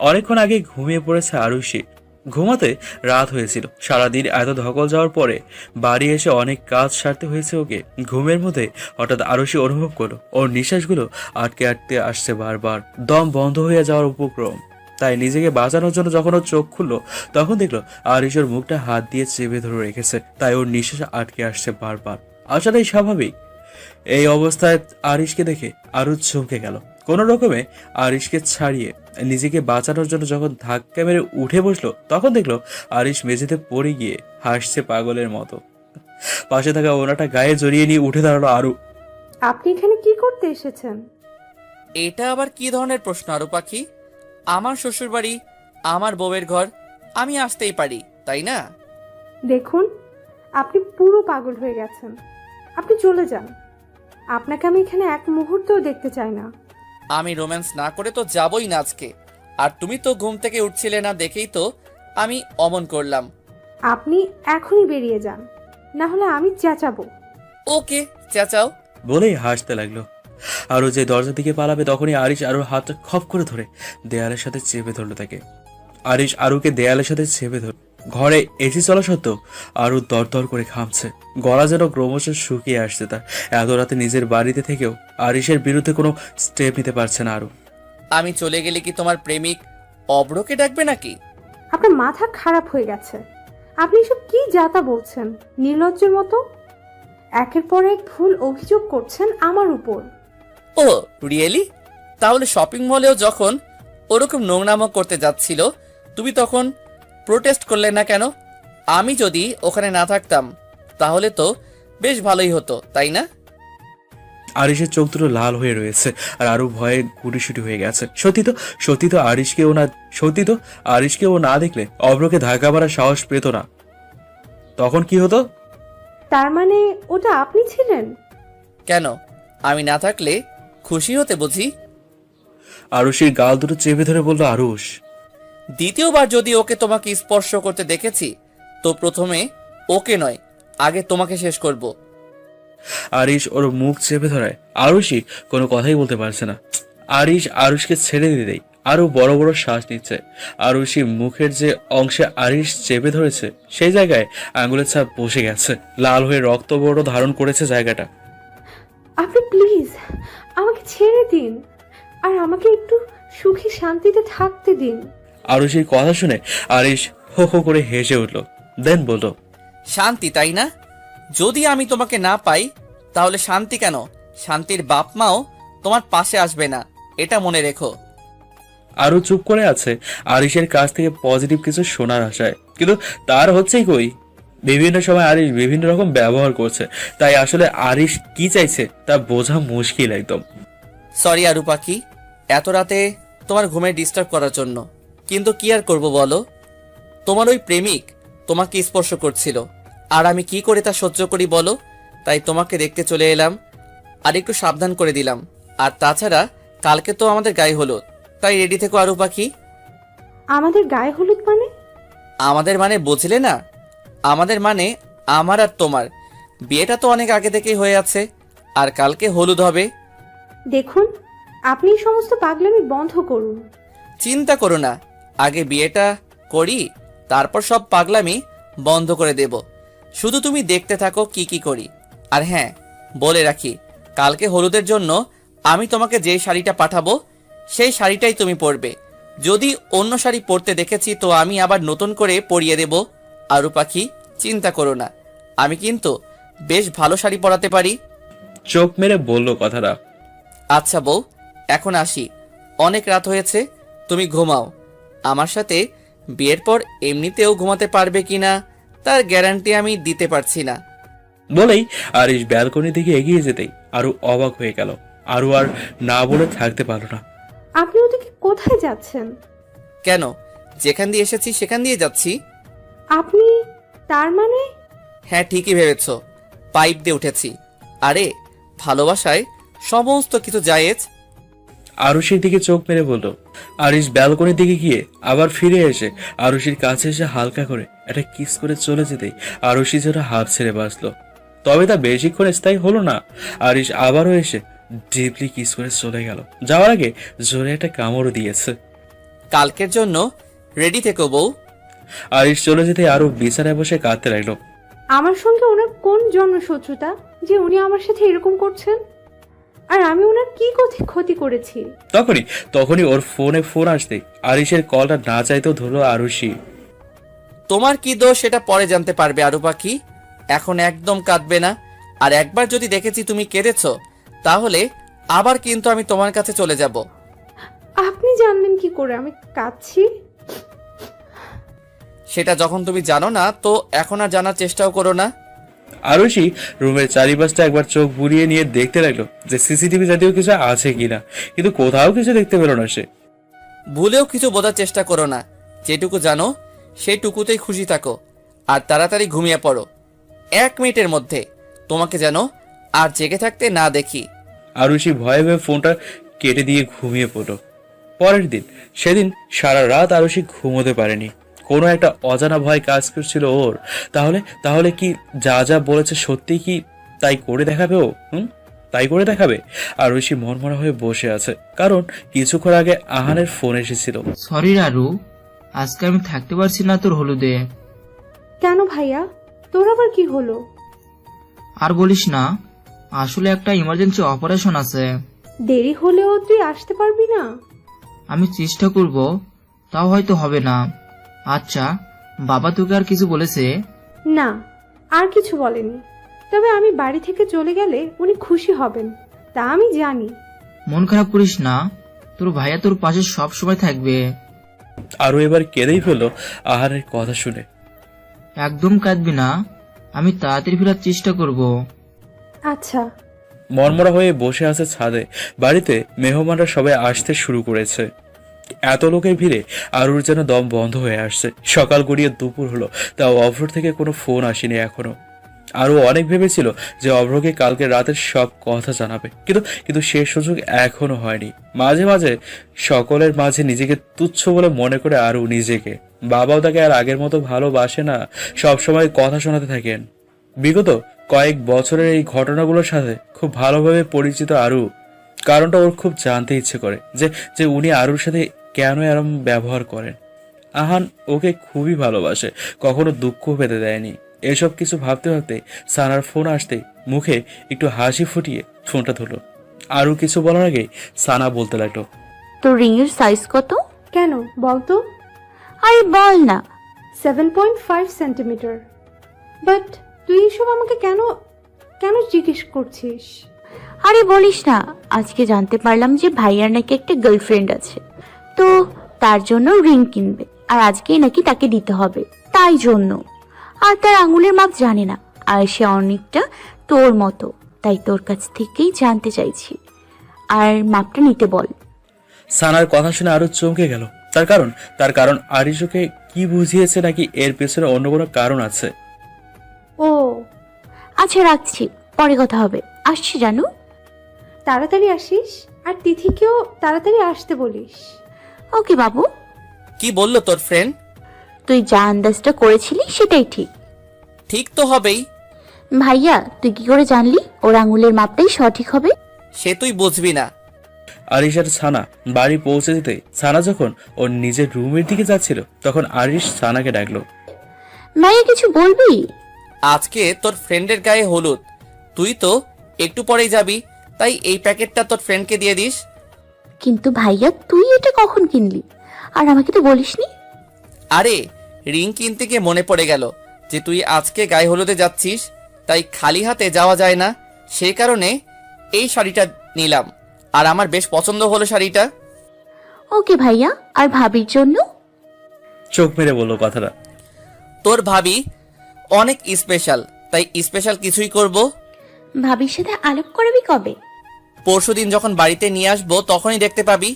অনেকক্ষণ আগে ঘুমিয়ে পড়েছে আরুষি। ঘুমাতে রাত হয়েছিল। সারাদিন এত ধকল যাওয়ার পরে বাড়ি এসে অনেক কাজ সারতে হয়েছে ওকে। ঘুমের মধ্যে হঠাৎ আরুষি অনুভব করলো ওর নিঃশ্বাসগুলো আটকে আটকে আসছে, বারবার দম বন্ধ হয়ে যাওয়ার উপক্রম। তাই নিজেকে বাঁচানোর জন্য যখন ওর চোখ খুললো, তখন দেখলো আরিশ ওর মুখটা হাত দিয়ে চেপে ধরে রেখেছে। তাই ওর নিঃশ্বাস আটকে আসছে বারবার। আসলেই স্বাভাবিক। এই অবস্থায় আরিশকে দেখে আরু চমকে গেল। কোন রকমে আরিশকে ছাড়িয়ে নিজেকে বাঁচানোর জন্য যখন ধাক্কা মেরে উঠে বসলো, তখন দেখলো আরিশ মেঝেতে পড়ে গিয়ে হাসছে পাগলের মতো। পাশে থাকা ওনাটা গায়ে জড়িয়ে নিয়ে উঠে দাঁড়ালো আরু। আপনি এখানে কি করতে এসেছেন? এটা আবার কি ধরনের প্রশ্ন আরু পাখি? আমার শ্বশুর বাড়ি, আমার বউয়ের ঘর, আমি আসতেই পারি, তাই না? দেখুন, আপনি পুরো পাগল হয়ে গেছেন। আপনি চলে যান। আপনাকে আমি এখানে এক মুহূর্তও দেখতে চাই না। আমি রোম্যান্স না করে তো যাবই না আজকে। আর তুমি তো ঘুম থেকে উঠছিলে না দেখেই তো আমি অমন করলাম। আপনি এখনই বেরিয়ে যান, না হলে আমি চেঁচাবো। ওকে, চেঁচাও। বলেই হাসতে লাগলো। আরু যে দরজার দিকে পালাবে, তখনই আরিশ আরুর হাতটা খপ করে ধরে দেয়ালের সাথে চেপে ধরলো তাকে। আরিশ আরুকে দেয়ালের সাথে চেপে ধরল। ঘরে এসি চলা সত্ত্বেও আরু দরদর করে ঘামছে। গলা যেন ক্রমশ শুকিয়ে আসছে তার। এত রাতে নিজের বাড়িতে থেকেও আরিশের বিরুদ্ধে কোনো স্টেপ নিতে পারছে না আরু। আমি চলে গেলে কি তোমার প্রেমিক অব্রকে ডাকবে নাকি? আপনার মাথা খারাপ হয়ে গেছে। আপনি এসব কি যাতা বলছেন, নির্লজ্জের মতো। একের পর এক ভুল অভিযোগ করছেন আমার উপর। ও রিয়েলি? তাহলে শপিং মলেও যখন ওরকম নোংরামো করতে যাচ্ছিল, তুমি তখন প্রোটেস্ট করলে না কেন? আমি যদি ওখানে না থাকতাম তাহলে তো বেশ ভালোই হতো, তাই না? আরিশের চোখ দুটো লাল হয়ে রয়েছে আর আরো ভয়ে গুটিসুটি হয়ে গেছে। সত্যি তো আরিশকে ও না দেখলে অভ্রকে ধাক্কা মারার সাহস পেত না। তখন কি হতো? তার মানে ওটা আপনি ছিলেন? কেন, আমি না থাকলে খুশি হতে বুঝি? আরুষির গাল দুটো চেপে ধরে বলল আরুষ। দ্বিতীয়বার যদি ওকে তোমাকে স্পর্শ করতে দেখেছি, তো প্রথমে ওকে নয়, আগে তোমাকে শেষ করব। আরিশ ওর মুখ চেপে ধরায়। আরুষি কোনো কথাই বলতে পারছে না। আরিশ আরুষকে ছেড়ে দিতেই আরো বড় বড় শ্বাস নিচ্ছে। আরুষি মুখের যে অংশে আরিশ চেপে ধরেছে, সেই জায়গায় আঙুলের ছাপ বসে গেছে। লাল হয়ে রক্ত বড় ধারণ করেছে জায়গাটা। আপনি প্লিজ আমাকে ছেড়ে দিন, আর আমাকে একটু সুখী শান্তিতে থাকতে দিন। আরুষির কথা শুনে আরিশ হো হো করে হেসে উঠল। দেন বলল, শান্তি, তাই না? যদি আমি তোমাকে না পাই তাহলে শান্তি কেন? শান্তির বাপ মাও তোমার পাশে আসবে না, এটা মনে রেখো। আরও চুপ করে আছে আরিশের কাছ থেকে পজিটিভ কিছু শোনার আশায়, কিন্তু তার হচ্ছেই কই। বিভিন্ন সময় আরিশ বিভিন্ন রকম ব্যবহার করছে, তাই আসলে আরিশ কি চাইছে তা বোঝা মুশকিল একদম। সরি আরু পাখি, এত রাতে তোমার ঘুমে ডিস্টার্ব করার জন্য, কিন্তু কি আর করব বলো। তোমার ওই প্রেমিক তোমাকে স্পর্শ করছিল, আর আমি কি করে তা সহ্য করি বলো। তাই তোমাকে দেখতে চলে এলাম, আর একটু সাবধান করে দিলাম। আর তাছাড়া কালকে তো আমাদের গায়ে হলুদ, তাই রেডি থেকো আরু পাখি। আমাদের গায়ে হলুদ মানে? আমাদের মানে বুঝলে না? আমাদের মানে আমার আর তোমার বিয়েটা তো অনেক আগে থেকেই হয়ে আছে, আর কালকে হলুদ হবে। দেখুন, আপনি এই সমস্ত পাগলামি বন্ধ করুন। চিন্তা করো না, আগে বিয়েটা করি, তারপর সব পাগলামি বন্ধ করে দেব। শুধু তুমি দেখতে থাকো কি কি করি। আর হ্যাঁ, বলে রাখি, কালকে হলুদের জন্য আমি তোমাকে যে শাড়িটা পাঠাবো সেই শাড়িটাই তুমি পরবে। যদি অন্য শাড়ি পরতে দেখেছি তো আমি আবার নতুন করে পরিয়ে দেব। আরু পাখি, চিন্তা করো না, আমি কিন্তু বেশ ভালো শাড়ি পরাতে পারি। চোখ মেরে বলল কথাটা। আচ্ছা বউ, এখন আসি, অনেক রাত হয়েছে, তুমি ঘুমাও। আমার সাথে বিয়ের পর এমনিতেও ঘুমাতে পারবে কিনা তার গ্যারান্টি আমি দিতে পারছি না। বলেই আরিশ ব্যালকনি দিকে এগিয়ে যেতেই আরো অবাক হয়ে গেল। আরো আর না বলে থাকতে পারল না। আপনি ওদিকে কোথায় যাচ্ছেন? কেন, যেখান দিয়ে এসেছি সেখান দিয়ে যাচ্ছি। আপনি তার মানে? হ্যাঁ, ঠিকই ভেবেছ, পাইপ দিয়ে উঠেছি। আরে ভালোবাসায় সমস্ত কিছু জায়েজ। আরুষির দিকে চোখ মেরে বলল। আরিশ ব্যালকনির দিকে গিয়ে আবার ফিরে এসে আরুষির কাছে এসে হালকা করে একটা কিস করে চলে যেতেই আরুষি যেন হাফ ছেড়ে বাঁচল। তবে তা বেশিক্ষণ স্থায়ী হলো না। আরিশ আবারও এসে ডিপলি কিস করে চলে গেল। যাওয়ার আগে জোরে একটা কামড়ও দিয়েছে। কালকের জন্য রেডি থেকো বউ। আরিশ চলে যেতে আরো বিছানায় বসে কাঁদতে লাগলো। আমার সঙ্গে ওনার কোন জন্মশত্রুতা যে উনি আমার সাথে এরকম করছেন? আর আমি ওনার কি ক্ষতি করেছি? তখনই ওর ফোনে ফোন আসতে আরিশের কলটা না চাইতেও ধরলো আরুষি। তোমার কি দোষ সেটা পরে জানতে পারবে আরু পাখি, এখন একদম কাঁদবে না। আর একবার যদি দেখেছি তুমি কেঁদেছ তাহলে আবার কিন্তু আমি তোমার কাছে চলে যাব। আপনি জানলেন কি করে আমি কাঁদছি? সেটা যখন তুমি জানো না তো এখন আর জানার চেষ্টাও করো না। আরুষি রুমের চারিপাশটা একবার চোখ বুলিয়ে নিয়ে দেখতে লাগলো যে সিসিটিভি জাতীয় কিছু আছে কিনা, কিন্তু কোথাও কিছু দেখতে পেল না সে। ভুলেও কিছু বোঝার চেষ্টা করো না, যেটুকু জানো সেইটুকুতেই খুশি থাকো আর তাড়াতাড়ি ঘুমিয়ে পড়ো। 1 মিনিটের মধ্যে তোমাকে যেন আর জেগে থাকতে না দেখি। আরুষি ভয়ে ভয়ে ফোনটা কেটে দিয়ে ঘুমিয়ে পড়ল। পরের দিন সেদিন সারা রাত আরুষি ঘুমোতে পারেনি। কোনো একটা অজানা ভয় কাজ করছিল ওর। তাহলে কি যা যা বলেছে সত্যি কি তাই করে দেখাবে ও? তাই করে দেখাবে? আরুষি মনমরা হয়ে বসে আছে, কারণ কিছুক্ষণ আগে আহানের ফোন এসেছিল। সরি রারু, আজকে আমি থাকতে পারছি না তোর হলুদে। কেন ভাইয়া, তোর আবার কি হলো? আর বলিস না, আসলে একটা ইমার্জেন্সি অপারেশন আছে। দেরি হলেও তুই আসতে পারবি না? আমি চেষ্টা করব, তাও হয়তো হবে না। আচ্ছা, বাবা তোকে আর কিছু বলেছে? না, আর কিছু বলেনি, তবে আমি বাড়ি থেকে চলে গেলে উনি খুশি হবেন, তা আমি জানি। মন খারাপ করিস না, তোর ভাইয়া তোর পাশে সব সময় থাকবে। আরো এবার কেঁদেই ফেললো আহারের কথা শুনে। একদম কাঁদবি না, আমি তাড়াতাড়ি ফেরার চেষ্টা করব। আচ্ছা। মনমরা হয়ে বসে আছে ছাদে। বাড়িতে মেহমানরা সবাই আসতে শুরু করেছে। এত লোকের ভিড়ে আরুর যেন দম বন্ধ হয়ে আসছে। সকাল গড়িয়ে দুপুর হলো, তাও অভ্র থেকে কোনো ফোন আসেনি এখনো। আরো অনেক ভেবেছিল যে অভ্রকে কালকে রাতের সব কথা জানাবে, কিন্তু সে সুযোগ এখনো হয়নি। মাঝে মাঝে সকলের মাঝে নিজেকে তুচ্ছ বলে মনে করে আরু নিজেকে। বাবাও তাকে আর আগের মতো ভালোবাসে না, সবসময় কথা শোনাতে থাকেন। বিগত কয়েক বছরের এই ঘটনাগুলোর সাথে খুব ভালোভাবে পরিচিত আরু। কারণটা ওর খুব জানতে ইচ্ছে করে যে উনি আরুর সাথে কেন এরম ব্যবহার করেন। আহান ওকে খুবই ভালোবাসে, কখনো দুঃখ পেতে দেয়নি। এসব কিছু ভাবতে ভাবতে সানার ফোন আসতে মুখে একটু হাসি ফুটিয়ে ফোনটা ধরলো। আরু কিছু বলার আগে সানা বলতে লাগলো, তোর রিং এর সাইজ কত? কেন বলতো? আরে বল না। 7.5 সেন্টিমিটার। বাট তুই এসব আমাকে কেন জিজ্ঞেস করছিস? আরে বলিস না, আজকে জানতে পারলাম যে ভাইয়ার নাকি একটা গার্লফ্রেন্ড আছে, তো তার জন্য রিং কিনবে আর আজকেই নাকি তাকে দিতে হবে, তাই জন্য। আর তার আঙুলের মাপ জানে না, আর সে অনেকটা তোর মতো, তাই তোর কাছ থেকেই জানতে চাইছি, আর মাপটা নিতে বল। সানার কথা শুনে আরো চমকে গেল। তার কারণ আরিশ ওকে কি বুঝিয়েছে, নাকি এর পেছনে অন্য কোনো কারণ আছে? ও আচ্ছা, রাখছি, পরে কথা হবে, আসছি জানু। তাড়াতাড়ি আসিস, আর তিথিকেও তাড়াতাড়ি আসতে বলিস। ওকে বাবু। কি বললো তোর ফ্রেন্ড? তুই যা আন্দাজটা করেছিলি সেটাই ঠিক। ঠিক তো হবেই। ভাইয়া তুই কি করে জানলি ওর আঙুলের মাপটাই সঠিক হবে? সে তুই বুঝবি না। আরিশ আর সানা বাড়ি পৌঁছে যেতে সানা যখন ওর নিজের রুমের দিকে যাচ্ছিল, তখন আরিশ সানাকে ডাকলো। ভাইয়া কিছু বলবি? আজকে তোর ফ্রেন্ডের গায়ে হলুদ, তুই তো একটু পরেই যাবি, তাই এই প্যাকেটটা তোর ফ্রেন্ডকে দিয়ে দিস। কিন্তু ভাইয়া তুই এটা কখন কিনলি, আর আমাকে তো বলিসনি? আরে রিং কিনতে গিয়ে মনে পড়ে গেল যে তুই আজকে গায়ে হলুদে যাচ্ছিস, তাই খালি হাতে যাওয়া যায় না, সেই কারণে এই শাড়িটা নিলাম, আর আমার বেশ পছন্দ হলো শাড়িটা। ওকে ভাইয়া, আর ভাবির জন্য? চোখ মেরে বললো কথাটা। তোর ভাবি অনেক স্পেশাল, তাই স্পেশাল কিছুই করব। ভাবির সাথে আলাপ করাবি কবে? পরশুদিন যখন বাড়িতে নিয়ে আসবো তখনই দেখতে পাবি।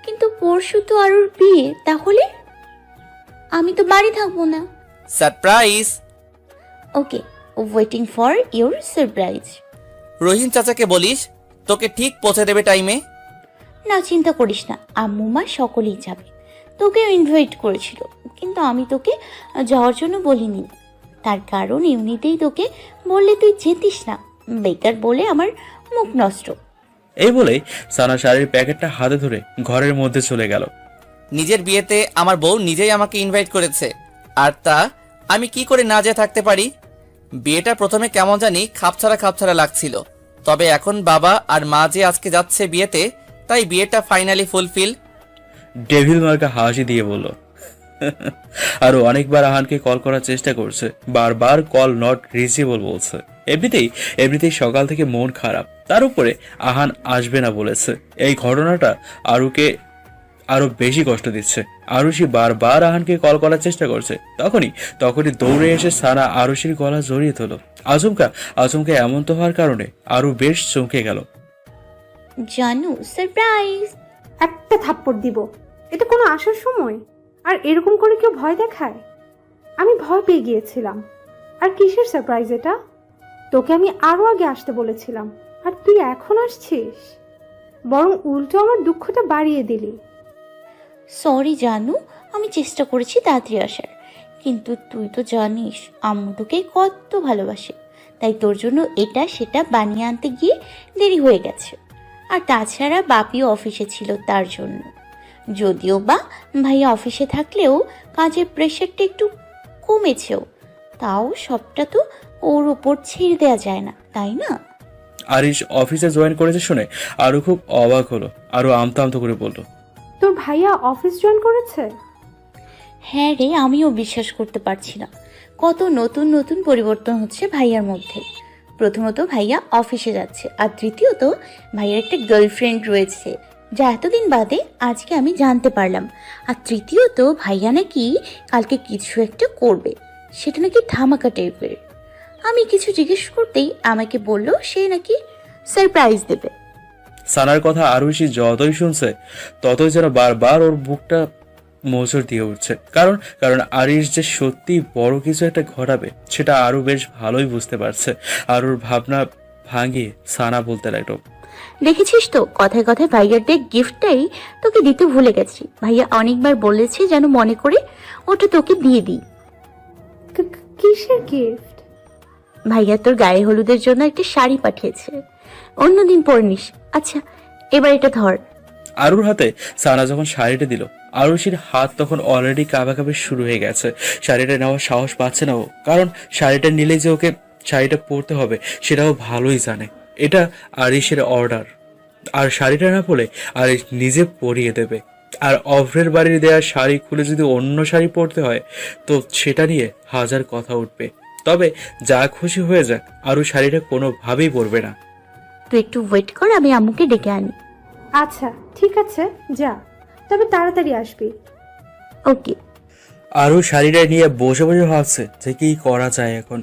কিন্তু পরশু তো আরুর বিয়ে, তাহলে আমি তো বাড়ি থাকবো না। Surprise. Okay, waiting for your surprise. Rahim চাচাকে বলিস তোকে ঠিক পৌঁছে দেবে টাইমে। না চিন্তা করিস না, আম্মু মা সকলেই যাবে, তোকেও ইনভাইট করেছিল, কিন্তু আমি তোকে যাওয়ার জন্য বলিনি, তার কারণ এমনিতেই তোকে বললে তুই যেতিস না, বেকার বলে আমার মুখ নষ্ট। এই বলেই সানা শাড়ির প্যাকেটটা হাতে ধরে ঘরের মধ্যে চলে গেল। নিজের বিয়েতে আমার বউ নিজেই আমাকে ইনভাইট করেছে, আর তা আমি কি করে না যেয়ে থাকতে পারি? বিয়েটা প্রথমে কেমন জানি খাপছাড়া লাগছিল, তবে এখন বাবা আর মা যে আজকে যাচ্ছে বিয়েতে, তাই বিয়েটা ফাইনালি ফুলফিল। ডেভিল মার্কা হাসি দিয়ে বলল। আরো অনেকবার আহানকে কল করার চেষ্টা করছে, বারবার কল নট রিচেবল বলছে। এমনিতেই সকাল থেকে মন খারাপ, তার উপরে আহান আসবে না বলেছে। এই ঘটনাটা আরুকে আরো বেশি কষ্ট দিচ্ছে। আরুষি বারবার আহানকে কল করার চেষ্টা করছে। তখনই দৌড়ে এসে সানা আরুষির গলা জড়িয়ে ধরল। আচমকা এমন তো হওয়ার কারণে আরু বেশ চমকে গেল। জানু সারপ্রাইজ। একটা থাপ্পড় দিব, এটা কোনো আসার সময়? আর এরকম করে কেউ ভয় দেখায়? আমি ভয় পেয়ে গিয়েছিলাম। আর কিসের সারপ্রাইজ এটা? তোকে আমি আরো আগে আসতে বলেছিলাম, আর তুই এখন আসছিস? বরং উল্টো আমার দুঃখটা বাড়িয়ে দিলি। সরি জানু, আমি চেষ্টা করেছি তাড়াতাড়ি আসার, কিন্তু তুই তো জানিস আম্মু তোকে কত ভালোবাসে, তাই তোর জন্য এটা সেটা বানিয়ে আনতে গিয়ে দেরি হয়ে গেছে। আর তাছাড়া বাপিও অফিসে ছিল, তার জন্য। যদিও বা ভাইয়া অফিসে থাকলেও কাজের প্রেশারটা একটু কমেছেও, তাও সবটা তো ওর ওপর ছেড়ে দেওয়া যায় না, তাই না? আরিশ অফিসে জয়েন করেছে শুনে আরো খুব অবাক হলো। আরো আমতা করে বলল, তোর ভাইয়া অফিস জয়েন করেছে? হ্যাঁ রে, আমিও বিশ্বাস করতে পারছি না, কত নতুন নতুন পরিবর্তন হচ্ছে ভাইয়ার মধ্যে। প্রথমত ভাইয়া অফিসে যাচ্ছে, আর দ্বিতীয়ত ভাইয়ার একটা গার্লফ্রেন্ড রয়েছে, যা এতদিন বাদে আজকে আমি জানতে পারলাম। আর তৃতীয়ত ভাইয়া নাকি কালকে কিছু একটা করবে, সেটা নাকি ধামাকা টাইপের। আমি কিছু জিজ্ঞেস করতেই আমাকে বলল সে নাকি সারপ্রাইজ দেবে। সানার কথা আরুষি যতই শুনছে ততই যেন বারবার ওর বুকটা মোচড় দিয়ে উঠছে। কারণ আরিশ যে সত্যি বড় কিছু একটা ঘটাবে সেটা আরো বেশ ভালোই বুঝতে পারছে। আর ওর ভাবনা ভাঙিয়ে সানা বলতে লাগলো, দেখেছিস তো, কথায় কথায় ভাইয়ার দেখ গিফটটাই তোকে দিতে ভুলে গেছি। ভাইয়া অনেকবার বলেছে যেন মনে করে ওটা তোকে দিয়ে দিই। কিসের গিফট? ভাইয়া তোর গায়ে হলুদের জন্য একটা শাড়ি পাঠিয়েছে, অন্যদিন পরে নিস। আচ্ছা এবার এটা ধর। আরুর হাতে সানা যখন শাড়িটা দিল, আরুষির হাত তখন অলরেডি কাঁপাকাঁপি শুরু হয়ে গেছে। শাড়িটা নেওয়ার সাহস পাচ্ছে না ও, কারণ শাড়িটা নিলে যে ওকে শাড়িটা পরতে হবে সেটাও ভালোই জানে। এটা আরিশের অর্ডার, আর শাড়িটা না পরলে আরিশ নিজে পরিয়ে দেবে। আর অভ্রের বাড়ির দেয়া শাড়ি খুলে যদি অন্য শাড়ি পরতে হয় তো সেটা নিয়ে হাজার কথা উঠবে। তবে যা খুশি হয়ে যাক, আরু শাড়িটা কোনোভাবেই পরবে না। তুই একটু ওয়েট কর, আমি আম্মুকে ডেকে আনি। আচ্ছা ঠিক আছে, যা, তবে তাড়াতাড়ি আসবি। ওকে। আরও শাড়িটা নিয়ে বসে বসে ভাবছে যে কি করা যায় এখন।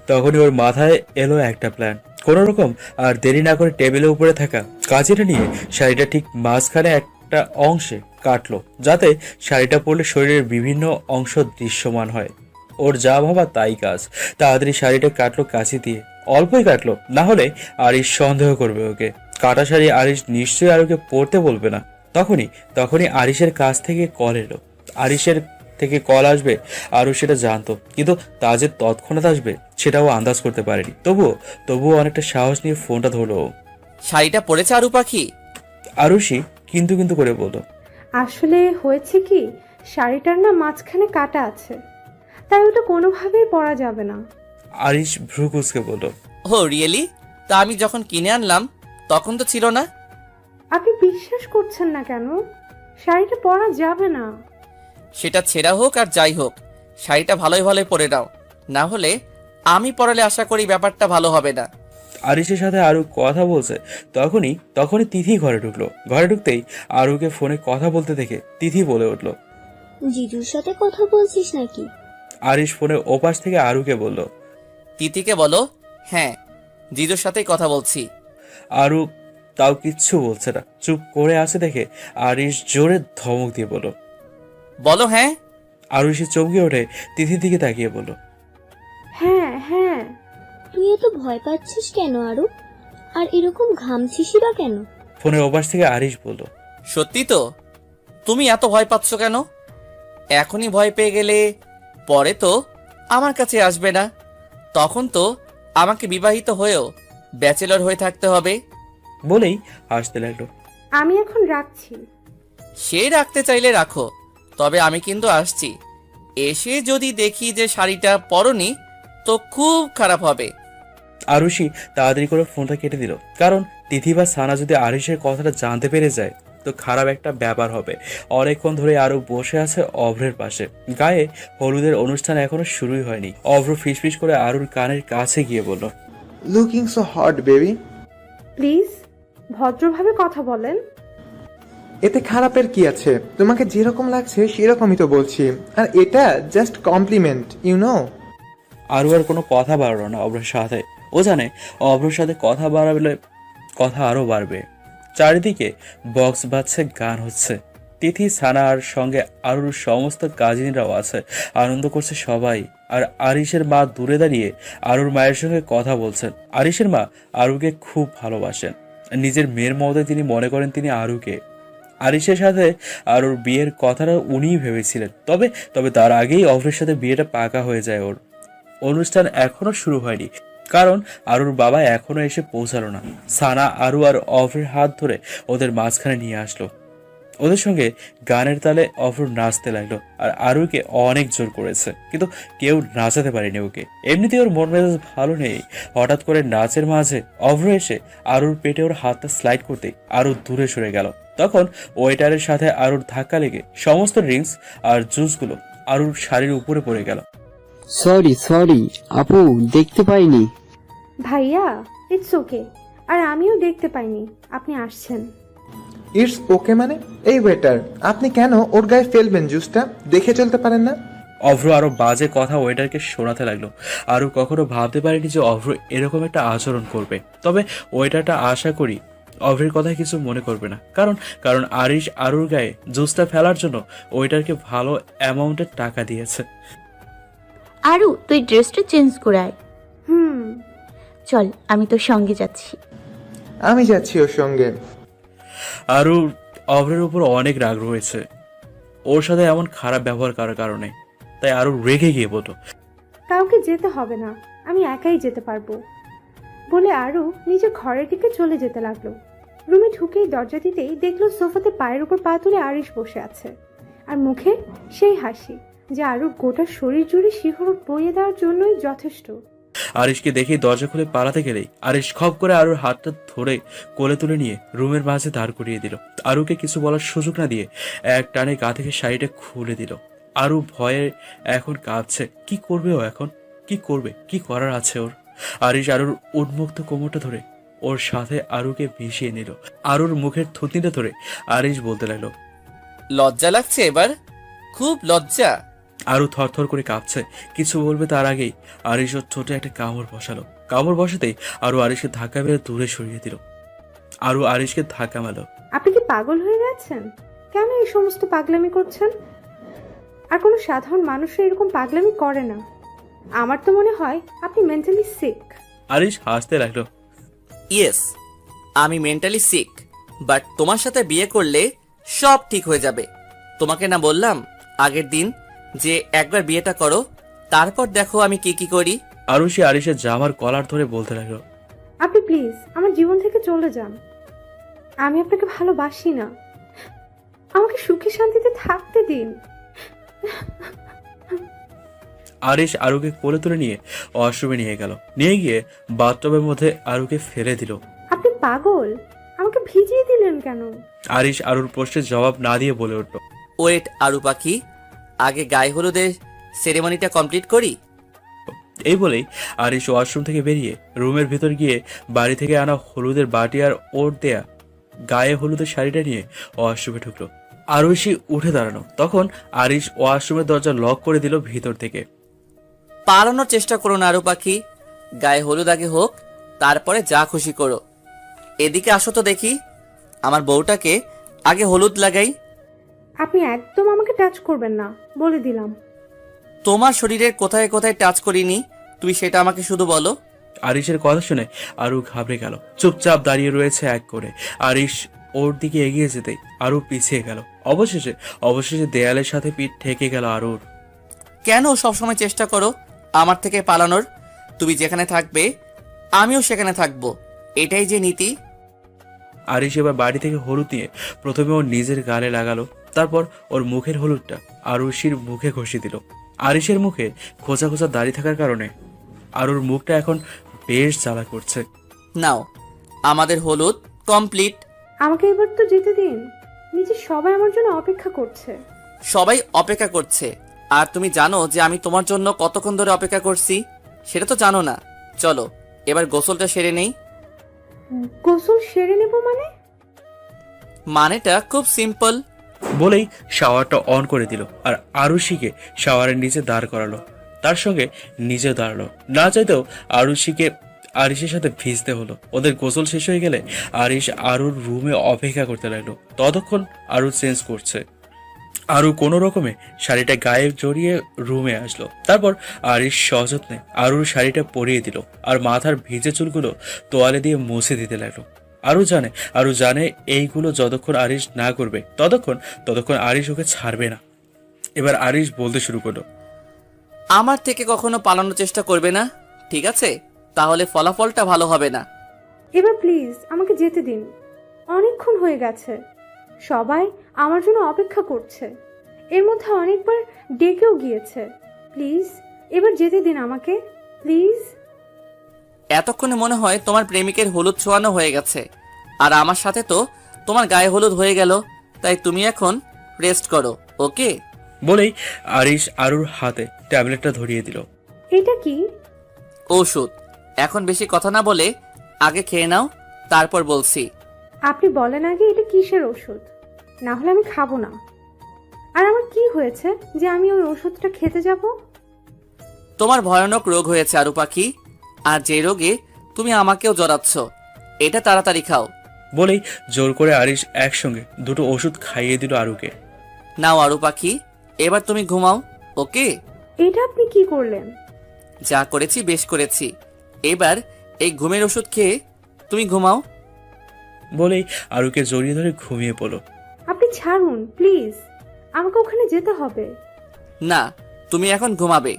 তখনই ওর মাথায় এলো একটা প্ল্যান। কোনো রকম আর দেরি না করে টেবিলের উপরে থাকা কাঁচিটা নিয়ে শাড়িটা ঠিক মাঝখানে একটা অংশে কাটলো, যাতে শাড়িটা পরলে শরীরের বিভিন্ন অংশ দৃশ্যমান হয়। ওর যা ভাবা তাই কাজ। তাড়াতাড়ি শাড়িটা কাটলো কাঁচি দিয়ে, অল্পই কাটলো, না হলে আরিশ সন্দেহ করবে ওকে। কাটা শাড়ি আরিশ নিশ্চয়ই আরুকে পরতে বলবে না। তখনই আরিশের কাছ থেকে কল এলো। আরিশের থেকে কল আসবে আরু সেটা জানতো, কিন্তু তা যে তৎক্ষণাৎ আসবে সেটাও আন্দাজ করতে পারেনি। তবুও অনেকটা সাহস নিয়ে ফোনটা ধরলো। শাড়িটা পরেছে আরু পাখি? আরুষি কিন্তু করে বলল, আসলে হয়েছে কি, শাড়িটার না মাঝখানে কাটা আছে, তাই ওটা কোনোভাবেই পরা যাবে না। আরিশ ভ্রু কুঁচকে বলল, ও রিয়েলি? তা আমি যখন কিনে আনলাম তখন তো ছিল না। আপনি বিশ্বাস করছেন না কেন? শাড়িটা পরা যাবে না। সেটা ছেঁড়া হোক আর যাই হোক, শাড়িটা ভালোই পরে নাও, না হলে আমি পরালে আশা করি ব্যাপারটা ভালো হবে না। আরিশের সাথে আরু কথা বলছে। তখনই তিথি ঘরে ঢুকলো। ঘরে ঢুকতেই আরুকে ফোনে কথা বলতে দেখে তিথি বলে উঠল, জিজুর সাথে কথা বলছিস নাকি? আরিশ ফোনে ওপাশ থেকে আরুকে বলল, তিথিকে বলো হ্যাঁ জিজুর সাথেই কথা বলছি। আরু তাও কিচ্ছু বলছে না, চুপ করে আছে দেখে আরিশ জোরে ধমক দিয়ে বলল, বলো হ্যাঁ। আরুষি চমকে ওঠে তিথির দিকে তাকিয়ে বলল, হ্যাঁ হ্যাঁ। তুই এত ভয় পাচ্ছিস কেন আরু? আর এরকম ঘামছিসই বা কেন? ফোনের ওপাশ থেকে আরিশ বলল, সত্যি তো? তুমি এত ভয় পাচ্ছ কেন? এখনই ভয় পেয়ে গেলে পরে তো আমার কাছে আসবে না। তখন তো আমাকে বিবাহিত হয়েও ব্যাচেলর হয়ে থাকতে হবে। বলেই হাসতে লাগলো। আমি এখন রাখছি। সে রাখতে চাইলে রাখো, তবে আমি কিন্তু আসছি। এসে যদি দেখি যে শাড়িটা পরনি তো খুব খারাপ হবে। আরুষি তাড়াতাড়ি করে ফোনটা কেটে দিল, কারণ তিথি বা সানা যদি আরিশের কথাটা জানতে পেরে যায় তো খারাপ একটা ব্যাপার হবে। অনেকক্ষণ ধরে আরু বসে আছে অভ্রের পাশে। গায়ে হলুদের অনুষ্ঠান এখনো শুরুই হয়নি। অভ্র ফিসফিস করে আরুর কানের কাছে গিয়ে বলল, looking so hot baby. Please ভদ্রভাবে কথা বলেন। এতে খারাপের কি আছে? তোমাকে যেরকম লাগছে সেরকমই তো বলছি, আর এটা জাস্ট কমপ্লিমেন্ট, ইউ নো। আরু আর কোনো কথা বাড়লো না অভ্রের সাথে। ও জানে অভ্রের সাথে কথা বাড়ালে কথা আরো বাড়বে। চারিদিকে বক্স বাজছে, গান হচ্ছে। তিথি, সানা আর সঙ্গে আরুর সমস্ত কাজিনরাও আছে, আনন্দ করছে সবাই। আর আরিশের মা দূরে দাঁড়িয়ে আরুর মায়ের সঙ্গে কথা বলছেন। আরিশের মা আরুকে খুব ভালোবাসেন, নিজের মেয়ের মতো তিনি মনে করেন তিনি আরুকে। আরিশের সাথে আরুর বিয়ের কথাটা উনিই ভেবেছিলেন, তবে তার আগেই অভ্রের সাথে বিয়েটা পাকা হয়ে যায় ওর। অনুষ্ঠান এখনো শুরু হয়নি, কারণ আরুর বাবা এখনো এসে পৌঁছালো না। সানা আরু আর অভ্রের হাত ধরে ওদের মাঝখানে নিয়ে আসলো। ওদের সঙ্গে গানের তালে অভ্র নাচতে লাগলো, আর আরুকে অনেক জোর করেছে, কিন্তু কেউ নাচাতে পারেনি ওকে। এমনিতেই ওর মন মেজাজ ভালো নেই। হঠাৎ করে নাচের মাঝে অভ্র এসে আরুর পেটে ওর হাতটা স্লাইড করতেই আরু দূরে সরে গেল। তখন ওয়েটারের সাথে আরুর ধাক্কা লেগে সমস্ত ড্রিঙ্কস আর জুসগুলো আরুর শাড়ির উপরে পড়ে গেল। সরি আপু, দেখতে পাইনি। ভাইয়া ইটস ওকে, আর আমিও দেখতে পাইনি আপনি আসছেন। ইটস ওকে মানে? এই ওয়েটার, আপনি কেন ওর গায়ে ফেলবেন জুসটা? দেখে চলতে পারেন না? অভ্র আরো বাজে কথা ওয়েটারকে শোনাতে লাগলো। আরু কখনো ভাবতে পারেনি যে অভ্র এরকম একটা আচরণ করবে। তবে ওয়েটারটা আশা করি অভ্রের কথা কিছু মনে করবে না, কারণ আরিশ আরুর গায়ে জুসটা ফেলার জন্য ওয়েটারকে ভালো অ্যামাউন্টের টাকা দিয়েছে। আরু তুই ড্রেসটা চেঞ্জ করে আয়। হুম চল, আমি তোর সঙ্গে যাচ্ছি। আমি যাচ্ছি ওর সঙ্গে। আরু অভ্রের উপর অনেক রাগ রয়েছে ওর সাথে এমন খারাপ ব্যবহার করার কারণে, তাই আরু রেগে গিয়ে বলল, কাউকে যেতে হবে না, আমি একাই যেতে পারবো বলে আরু নিজের ঘরের দিকে চলে যেতে লাগলো। রুমে ঢুকেই দরজা দিতেই দেখলো সোফাতে পায়ের উপর পা তুলে আরিশ বসে আছে, আর মুখে সেই হাসি যা আরুর গোটা শরীর জুড়ে শিহরণ বইয়ে দেওয়ার জন্যই যথেষ্ট। আরিশকে দেখে দরজা খুলে পালাতে গেলেই আরিশ খপ করে আরুর হাতটা ধরে কোলে তুলে নিয়ে রুমের মাঝে দাঁড় করিয়ে দিল। আরুকে কিছু বলার সুযোগ না দিয়ে এক টানে গা থেকে শাড়িটা খুলে দিল। আরু ভয়ে এখন কাঁপছে। কি করবে ও এখন? কি করবে? কি করার আছে ওর? আরিশ আরুর উন্মুক্ত কোমরটা ধরে ওর সাথে আরুকে মিশিয়ে নিল। আরুর মুখের থুতনিটা ধরে আরিশ বলতে লাগলো, লজ্জা লাগছে এবার? খুব লজ্জা? আরু থরথর করে কাঁপছে। কিছু বলবে তার আগেই আরিশ ওর ছোট একটা কামড় বসালো। কামড় বসাতেই আরু আরিশকে ধাক্কা মেরে দূরে সরিয়ে দিল। আরু আরিশকে ধাক্কা মারল। আপনি কি পাগল হয়ে গেছেন? কেন এই সমস্ত পাগলামি করছেন? আর কোনো সাধারণ মানুষরা এরকম পাগলামি করে না। আমার তো মনে হয় আপনি মেন্টালি সিক। আরিশ হাসতে লাগলো। ইয়েস, আমি মেন্টালি সিক, বাট তোমার সাথে বিয়ে করলে সব ঠিক হয়ে যাবে। তোমাকে না বললাম আগের দিন যে একবার বিয়েটা করো, তারপর দেখো আমি কি কি করি। আরুষি আরিশের জামার কলার ধরে বলতে লাগলো, আপনি প্লিজ আমার জীবন থেকে চলে যান। আমি আপনাকে ভালোবাসি না। আমাকে সুখে শান্তিতে থাকতে দিন। আরিশ আরুকে কোলে তুলে নিয়ে ওয়াশরুমে নিয়ে গেল। নিয়ে গিয়ে বাথটবের মধ্যে আরুকে ফেলে দিল। আপনি পাগল? আমাকে ভিজিয়ে দিলেন কেন? আরিশ আরুর প্রশ্নের জবাব না দিয়ে বলে উঠল, ওয়েট আরু পাখি, আগে গায়ে হলুদের সেরেমনিটা কমপ্লিট করি। এই বলেই আরিশ ওয়াশরুম থেকে বেরিয়ে রুমের ভেতর গিয়ে বাড়ি থেকে আনা হলুদের বাটি আর ওর দেয়া গায়ে হলুদের শাড়িটা নিয়ে ওয়াশরুমে ঢুকলো। আরুষি উঠে দাঁড়ানো। তখন আরিশ ওয়াশরুমের দরজা লক করে দিল ভিতর থেকে। পালানোর চেষ্টা করো না আরু পাখি, গায়ে হলুদ আগে হোক, তারপরে যা খুশি করো। এদিকে আসো তো দেখি, আমার বউটাকে আগে হলুদ লাগাই। আপনি একদম আমাকে টাচ করবেন না, বলে দিলাম। তোমার শরীরের কোথায় কোথায় টাচ করিনি তুই সেটা আমাকে শুধু বলো। আরিশের কথা শুনে আরু ঘাবড়ে গেল। চুপচাপ দাঁড়িয়ে রয়েছে এক করে। আরিশ ওর দিকে এগিয়ে যেতেই আরু পিছিয়ে গেল। অবশেষে দেয়ালের সাথে পিঠ ঠেকে গেল আরুর। কেন সবসময় চেষ্টা করো আমার থেকে পালানোর? তুমি যেখানে থাকবে আমিও সেখানে থাকবো, এটাই যে নীতি। আরিশ এবার বাড়ি থেকে হলুদ নিয়ে প্রথমে ওর নিজের গালে লাগালো, তারপর ওর মুখের হলুদটা আরুষির মুখে ঘষে দিল। আরিশের মুখে খোঁচা খোঁচা দাড়ি থাকার কারণে আরুর মুখটা এখন বেশ জ্বালা করছে। নাও, আমাদের হলুদ কমপ্লিট। আমাকে এবার তো যেতে দিন। নিচে সবাই আমার জন্য অপেক্ষা করছে। সবাই অপেক্ষা করছে, আর তুমি জানো যে আমি তোমার জন্য কতক্ষণ ধরে অপেক্ষা করছি? সেটা তো জানো না। চলো এবার গোসলটা সেরে নেই। গোসল সেরে নেব মানে? মানেটা খুব সিম্পল। বলেই শাওয়ারটা অন করে দিল আর আরুষিকে শাওয়ারের নিচে দাঁড় করালো। তার সঙ্গে নিজে দাঁড়ালো। না চাইতেও আরুষিকে আরিশের সাথে ভিজতে হলো। ওদের গোসল শেষ হয়ে গেলে আরিশ আরুর রুমে অপেক্ষা করতে লাগলো। ততক্ষণ আরু চেঞ্জ করছে। আরু কোনো রকমে শাড়িটা গায়ে জড়িয়ে রুমে আসলো। তারপর আরিশ সযত্নে আরুর শাড়িটা পরিয়ে দিল আর মাথার ভিজে চুলগুলো তোয়ালে দিয়ে মুছে দিতে লাগলো। আরু জানে এইগুলো যতক্ষণ আরিশ না করবে ততক্ষণ আরিশ ওকে ছাড়বে না। এবার আরিশ বলতে শুরু করলো, আমার থেকে কখনো পালানোর চেষ্টা করবে না, ঠিক আছে? তাহলে ফলাফলটা ভালো হবে না। এবার প্লিজ আমাকে যেতে দিন। অনেকক্ষণ হয়ে গেছে। সবাই আমার জন্য অপেক্ষা করছে। এর মধ্যে অনেকবার ডেকেও গিয়েছে। প্লিজ এবার যেতে দিন আমাকে, প্লিজ। এতক্ষণে মনে হয় তোমার প্রেমিকের হলুদ ছোঁয়ানো হয়ে গেছে, আর আমার সাথে তো তোমার গায়ে হলুদ হয়ে গেল। তাই তুমি এখন রেস্ট করো, ওকে? বলেই আরিশ আরুর হাতে ট্যাবলেটটা ধরিয়ে দিল। এটা কি? ঔষধ। এখন বেশি কথা না বলে আগে খেয়ে নাও, তারপর বলছি। আপনি বলেন আগে এটা কিসের ওষুধ, না হলে আমি খাবো না। আর আমার কি হয়েছে যে আমি ওই ওষুধটা খেতে যাব? তোমার ভয়ানক রোগ হয়েছে আরু পাখি, আর যে রোগে তুমি আমাকেও জড়াচ্ছ। এটা তাড়াতাড়ি খাও। বলেই জোর করে আরিশ একসঙ্গে দুটো ওষুধ খাইয়ে দিল আরুকে। নাও আরু পাখি, এবার তুমি ঘুমাও, ওকে? এটা আপনি কি করলেন? যা করেছি বেশ করেছি। এবার এই ঘুমের ওষুধ খেয়ে তুমি ঘুমাও। বলেই আরুকে জড়িয়ে ধরে ঘুমিয়ে পড়ল। আপনি ছাড়ুন প্লিজ, আমাকে ওখানে যেতে হবে। না, তুমি এখন ঘুমাবে।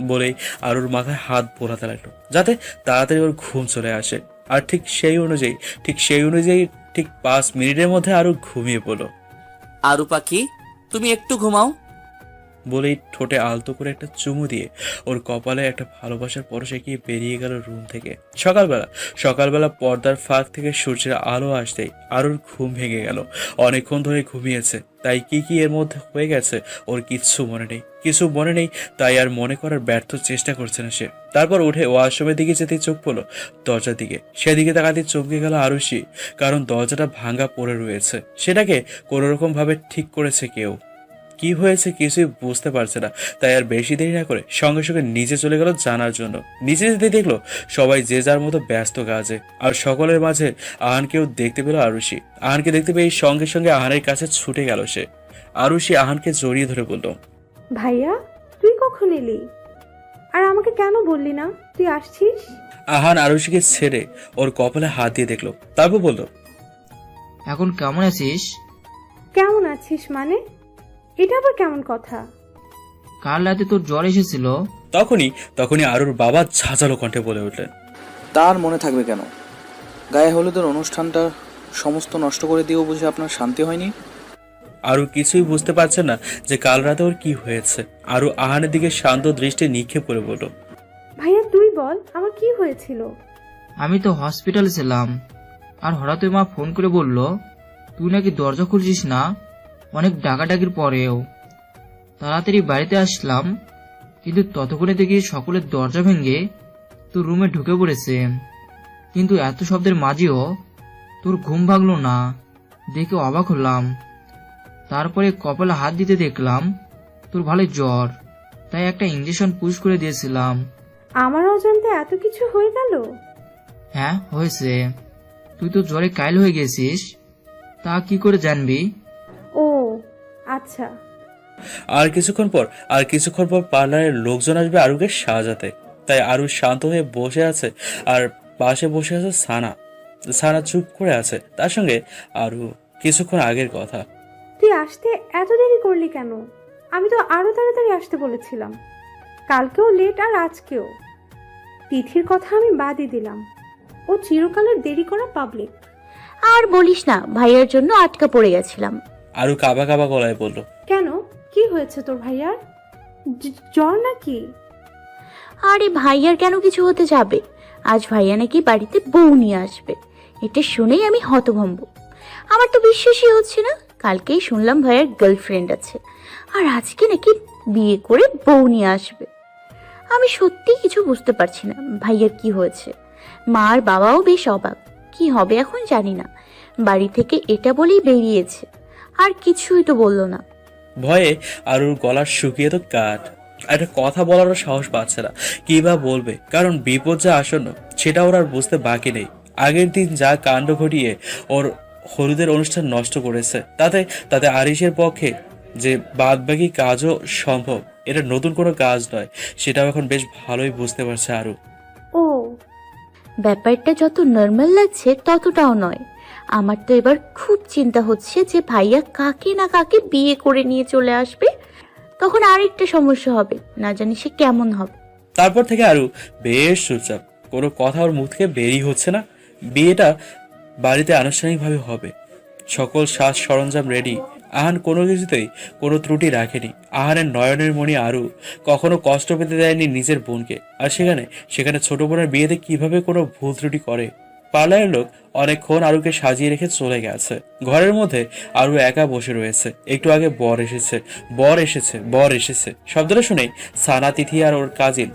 বলেই আরুর মাথায় হাত বোলাতে লাগলো যাতে তাড়াতাড়ি ওর ঘুম চলে আসে। আর ঠিক সেই অনুযায়ী 5 মিনিটের মধ্যে আরু ঘুমিয়ে পড়ল। আরু পাখি, তুমি একটু ঘুমাও। বলেই ঠোঁটে আলতো করে একটা চুমু দিয়ে ওর কপালে একটা ভালোবাসার পরশ এঁকিয়ে বেরিয়ে গেল রুম থেকে। সকালবেলা পর্দার ফাঁক থেকে সূর্যের আলো আসতেই আরুর ঘুম ভেঙে গেল। অনেকক্ষণ ধরে ঘুমিয়েছে, তাই কি এর মধ্যে হয়ে গেছে ওর কিছু মনে নেই, তাই আর মনে করার ব্যর্থ চেষ্টা করছে না সে। তারপর উঠে ওয়াশরুমের দিকে যেতেই চোখ পড়লো দরজার দিকে। সেদিকে তাকাতে চমকে গেল আরুষি, কারণ দরজাটা ভাঙা পড়ে রয়েছে। সেটাকে কোনোরকম ভাবে ঠিক করেছে কেউ। কি হয়েছে কিছুই বুঝতে পারছে না, তাই আর বেশি দেরি না করে সঙ্গে সঙ্গে নিচে চলে গেল জানার জন্য। নিচে যেতে দেখলো সবাই যে যার মতো ব্যস্ত কাজে, আর সকলের মাঝে আহানকেও দেখতে পেল আরুষি। আহানকে দেখতে পেয়ে সঙ্গে সঙ্গে আহানের কাছে ছুটে গেল সে। আরুষি আহানকে জড়িয়ে ধরে বলল, ভাইয়া তুই কখন এলি? আর আমাকে কেন বললি না তুই আসছিস? আহান আরুষিকে ছেড়ে ওর কপালে হাত দিয়ে দেখলো, তারপর বলল, এখন কেমন আছিস? কেমন আছিস মানে? এটা আবার কেমন কথা? কাল রাতে তোর জ্বর এসেছিল। তখনই আরুর বাবা ঝাঁঝালো কণ্ঠে বলে উঠলেন, তার মনে থাকবে কেন? গায়ে হলুদের অনুষ্ঠানটা সমস্ত নষ্ট করে দিয়েও বুঝে আপনার শান্তি হয়নি? আরু কিছুই বুঝতে পারছে না যে কাল রাতে ওর কি হয়েছে। আরু আহানের দিকে শান্ত দৃষ্টি নিক্ষেপ করে বলল, ভাইয়া তুই বল আমার কি হয়েছিল? আমি তো হসপিটালে ছিলাম, আর হঠাৎ মা ফোন করে বলল তুই নাকি দরজা খুলছিস না, অনেক ডাকাডাকির পরেও। তাড়াতাড়ি বাড়িতে আসলাম, কিন্তু ততক্ষণে দেখি সকলের দরজা ভেঙে তোর রুমে ঢুকে পড়েছে। কিন্তু এত শব্দের মাঝেও তোর ঘুম ভাঙলো না, দেখে অবাক হলাম। তারপরে কপালে হাত দিতে দেখলাম তোর ভালো জ্বর, তাই একটা ইঞ্জেকশন পুশ করে দিয়েছিলাম। আমার অজান্তে এত কিছু হয়ে গেল? হ্যাঁ হয়েছে, তুই তো জ্বরে কাইল হয়ে গেছিস, তা কি করে জানবি? ও আচ্ছা। আর কিছুক্ষণ পর পার্লারের লোকজন আসবে আরুকে সাজাতে। তাই আরু শান্ত হয়ে বসে আছে, আর পাশে বসে আছে সানা চুপ করে আছে। তার সঙ্গে আরু কিছুক্ষণ আগের কথা। তুই আসতে এত দেরি করলি কেন? আমি তো আরো তাড়াতাড়ি আসতে বলেছিলাম। কালকেও লেট আর আজকেও। তিথির কথা আমি বাদই দিলাম, ও চিরকালের দেরি করা পাবলিক। আর বলিস না, ভাইয়ার জন্য আটকা পড়ে গেছিলাম। আরু কাবা গলায় বলল, কেন কি হয়েছে তোর ভাইয়ার? জ্বর নাকি? আরে ভাইয়ার কেন কিছু হতে যাবে? আজ ভাইয়া নাকি বাড়িতে বউ নিয়ে আসবে। এটা শুনেই আমি হতভম্ব। আমার তো বিশ্বাসই হচ্ছে না। কালকেই শুনলাম ভাইয়ার গার্লফ্রেন্ড আছে, আর আজকে নাকি বিয়ে করে বউ নিয়ে আসবে। আমি সত্যি কিছু বুঝতে পারছি না ভাইয়ার কি হয়েছে। মা আর বাবাও বেশ অবাক। কি হবে এখন জানি না। বাড়ি থেকে এটা বলেই বেরিয়েছে, আর কিছুই তো বললো না। ভয়ে আরুর গলা শুকিয়ে তো কাঠ। একটা কথা বলারও সাহস পাচ্ছে না, কি বা বলবে, কারণ বিপদ যা আসন্ন সেটা ওর আর বুঝতে বাকি নেই। আগের দিন যা কাণ্ড ঘটিয়ে ওর হলুদের অনুষ্ঠান নষ্ট করেছে, তাতে আরিশের পক্ষে যে বাদবাকি কাজও সম্ভব, এটা নতুন কোনো কাজ নয়, সেটাও এখন বেশ ভালোই বুঝতে পারছে আরু। ও, ব্যাপারটা যত নর্মাল লাগছে ততটাও নয়। আমার তো এবার খুব চিন্তা হচ্ছে যে ভাইয়া কাকে না কাকে বিয়ে করে নিয়ে চলে আসবে, তখন আরেকটা সমস্যা হবে, না জানি সে কেমন হবে। তারপর থেকে আরু বেশ চুপচাপ, কোনো কথা ওর মুখ থেকে বেরই হচ্ছে না। বিয়েটা বাড়িতে আনুষ্ঠানিকভাবে হবে, সকল সাজ সরঞ্জাম রেডি। আহান কোনো কিছুতেই কোনো ত্রুটি রাখেনি। আহানের নয়নের মণি আরু কখনো কষ্ট পেতে দেয়নি নিজের বোনকে, আর সেখানে ছোট বোনের বিয়েতে কিভাবে কোনো ভুল ত্রুটি করে। পার্লারের লোক অনেকক্ষণ আরুকে সাজিয়ে রেখে চলে গেছে। ঘরের মধ্যে আরু একা বসে রয়েছে। একটু আগে বর এসেছে শব্দটা শুনেই সানা, তিথি আর ওর কাজিন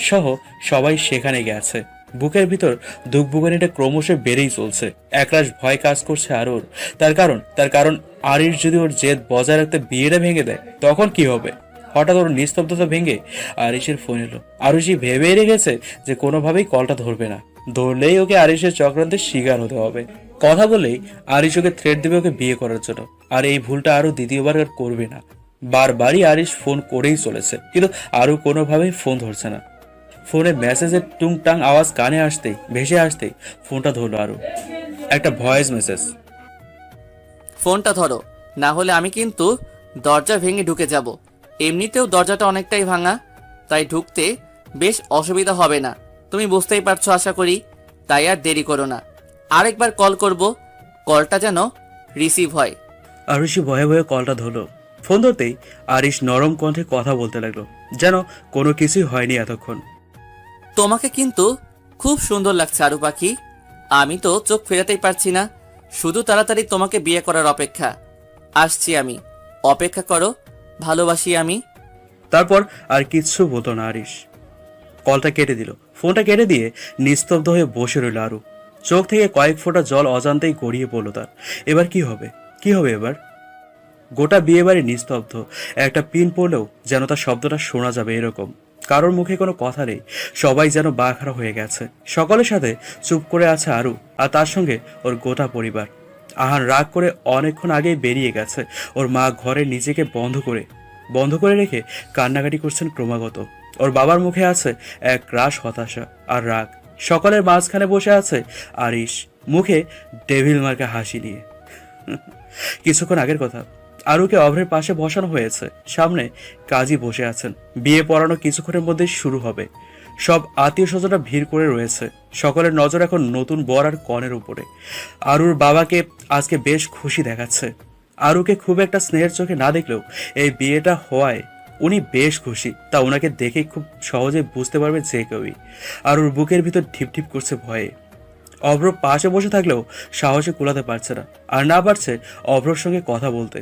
সহ সবাই সেখানে গেছে। বুকের ভিতর দুঃখভুগানিটা ক্রমশ বেড়েই চলছে। একরাশ ভয় কাজ করছে আরুর। তার কারণ আরিশ যদি ওর জেদ বজায় রাখতে বিয়েটা ভেঙে দেয়, তখন কি হবে? হঠাৎ ওর নিস্তব্ধতা ভেঙে আরিশের ফোন এলো। আরুষি ভেবেই রেখেছে যে কোনোভাবেই কলটা ধরবে না, ধরলেই ওকে আরিশের চক্রান্তের শিকার হতে হবে। কথা বলেই আরিশ ওকে থ্রেট দেবে ওকে বিয়ে করার জন্য, আর এই ভুলটা আরু দ্বিতীয়বার আর করবে না। বারবারই আরিশ ফোন করেই চলেছে, কিন্তু আরু কোনোভাবেই ফোন ধরছে না। ফোনে মেসেজের টুংটাং আওয়াজ কানে ভেসে আসতেই ফোনটা ধরলো আরু। একটা ভয়েস মেসেজ। ফোনটা ধরো, না হলে আমি কিন্তু দরজা ভেঙে ঢুকে যাব। এমনিতেও দরজাটা অনেকটাই ভাঙা, তাই ঢুকতে বেশ অসুবিধা হবে না, তুমি বুঝতেই পারছো আশা করি। তাই আর দেরি করো না, আরেকবার কল করব, কলটা যেন রিসিভ হয়। আরুষি ভয়ে ভয়ে কলটা ধরলো। ফোন ধরতেই আরিশ নরম কণ্ঠে কথা বলতে লাগলো, যেন কোনো কিছুই হয়নি এতক্ষণ। তোমাকে কিন্তু খুব সুন্দর লাগছে আরু পাখি। আমি তো চোখ ফেরাতেই পারছি না, শুধু তাড়াতাড়ি তোমাকে বিয়ে করার অপেক্ষা। আসছি আমি, অপেক্ষা করো, ভালোবাসি আমি। তারপর আর কিচ্ছু বলতো না আরিশ। কলটা কেটে দিল। ফোনটা কেটে দিয়ে নিস্তব্ধ হয়ে বসে রইল আরু। চোখ থেকে কয়েক ফোঁটা জল অজান্তেই গড়িয়ে পড়ল তার। এবার কি হবে, কি হবে এবার? গোটা বিয়ে বাড়ি নিস্তব্ধ। একটা পিন পড়লেও যেন তার শব্দটা শোনা যাবে এরকম। কারোর মুখে কোনো কথা নেই, সবাই যেন বাঁখারা হয়ে গেছে। সকলের সাথে চুপ করে আছে আরু, আর তার সঙ্গে ওর গোটা পরিবার। আহান রাগ করে অনেকক্ষণ আগেই বেরিয়ে গেছে। ওর মা ঘরে নিজেকে বন্ধ করে রেখে কান্নাকাটি করছেন ক্রমাগত। ওর বাবার মুখে আছে এক রাশ হতাশা আর রাগ। সকলের মাঝখানে বসে আছে আরিশ, মুখে ডেভিল মার্কা হাসি নিয়ে। কিছুক্ষণ আগের কথা, আরুকে অভ্রের পাশে বসানো হয়েছে। সামনে কাজী বসে আছেন। বিয়ে পড়ানো কিছুক্ষণের মধ্যে শুরু হবে। সব আত্মীয় স্বজনরা ভিড় করে রয়েছে। সকলের নজর এখন নতুন বর আর কনের উপরে। আরুর বাবাকে আজকে বেশ খুশি দেখাচ্ছে। আরুকে খুব একটা স্নেহের চোখে না দেখলেও এই বিয়েটা হওয়ায় উনি বেশ খুশি। তা ওনাকে দেখে খুব সহজে বুঝতে পারবে যে কেউই। আরুর বুকের ভিতর ঢিপঢিপ করছে ভয়ে। অভ্র পাশে বসে থাকলেও সাহসে কুলাতে পারছে না, আর না পারছে অভ্রর সঙ্গে কথা বলতে।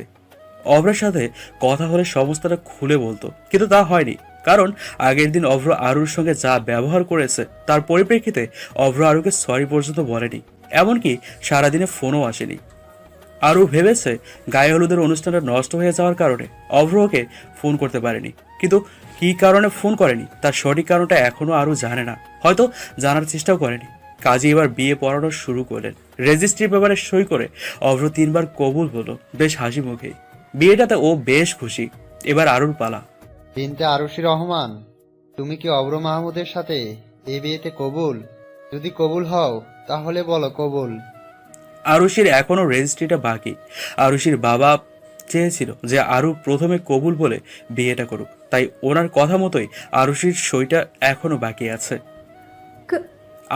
অভ্রের সাথে কথা হলে সমস্তটা খুলে বলতো, কিন্তু তা হয়নি। কারণ আগের দিন অভ্র আরুর সঙ্গে যা ব্যবহার করেছে তার পরিপ্রেক্ষিতে অভ্র আরুকে সরি পর্যন্ত বলেনি, এমনকি সারাদিনে ফোনও আসেনি। আরু ভেবেছে গায়ে হলুদের অনুষ্ঠানটা নষ্ট হয়ে যাওয়ার কারণে অভ্র ওকে ফোন করতে পারেনি, কিন্তু কি কারণে ফোন করেনি তার সঠিক কারণটা এখনো আরু জানে না, হয়তো জানার চেষ্টাও করেনি। কাজী এবার বিয়ে পড়ানো শুরু করলেন। রেজিস্ট্রি পেপারে সই করে অভ্র 3 বার কবুল বলল, বেশ হাসি মুখে। বিয়েটাতে ও বেশ খুশি। এবার আরুর পালা। বিনতে আরশি রহমান, তুমি কি অভ্র মাহমুদের সাথে এই বিয়েতে কবুল? যদি কবুল হও তাহলে বলো কবুল। আরুষির এখনো রেজিস্ট্রিটা বাকি। আরুষির বাবা চেয়েছিল যে আরু প্রথমে কবুল বলে বিয়েটা করুক, তাই ওনার কথা মতোই আরুষির সইটা এখনো বাকি আছে।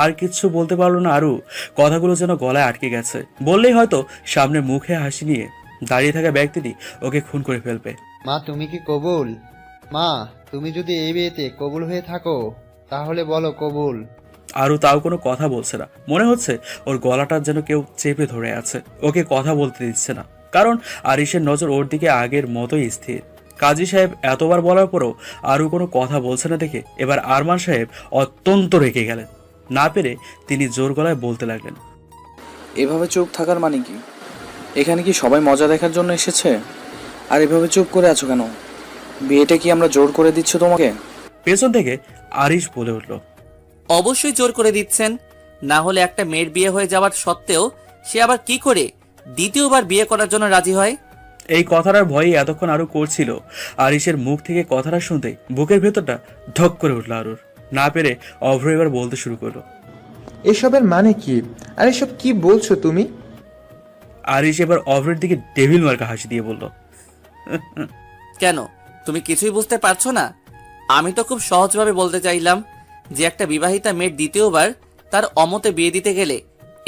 আর কিচ্ছু বলতে পারলো না আরু। কথাগুলো যেন গলায় আটকে গেছে। বললেই হয়তো সামনে মুখে হাসি নিয়ে দাঁড়িয়ে থাকা ব্যক্তিটি ওকে খুন করে ফেলবে। মা তুমি কি কবুল? মা তুমি যদি এই বিয়েতে কবুল হয়ে থাকো তাহলে বলো কবুল। আরু তাও কোনো কথা বলছে না। মনে হচ্ছে ওর গলাটা যেন কেউ চেপে ধরে আছে, ওকে কথা বলতে দিচ্ছে না। কারণ আরিশের নজর ওর দিকে আগের মতোই স্থির। কাজী সাহেব এতবার বলার পরও আরু কোনো কথা বলছে না দেখে এবার আরমান সাহেব অত্যন্ত রেগে গেলেন। না পেরে তিনি জোর গলায় বলতে লাগলেন, এভাবে চুপ থাকার মানে কি? এখানে কি সবাই মজা দেখার জন্য এসেছে? আর এভাবে চুপ করে আছো কেন? বিয়েটা কি আমরা জোর করে দিচ্ছি তোমাকে? পেছন থেকে আরিশ বলে উঠল, অবশ্যই জোর করে দিচ্ছেন, না হলে একটা মেয়ের বিয়ে হয়ে যাওয়ার সত্ত্বেও সে আবার কি করে দ্বিতীয়বার বিয়ে করার জন্য রাজি হয়? এই কথাটার ভয়ই এতক্ষণ আরু করছিল। আরিশের মুখ থেকে কথাটা শুনতে বুকের ভেতরটা ঢক করে উঠল আরুর। না পেরে অভ্র এবার বলতে শুরু করলো, এসবের মানে কি? আর এসব কি বলছো তুমি? আরিশ এবার অভ্রের দিকে ডেভিল মার্কা হাসি দিয়ে বলল, কেন তুমি কিছুই বুঝতে পারছো না? আমি তো খুব সহজভাবে বলতে চাইলাম যে একটা বিবাহিতা মেয়ের দ্বিতীয়বার তার অমতে বিয়ে দিতে গেলে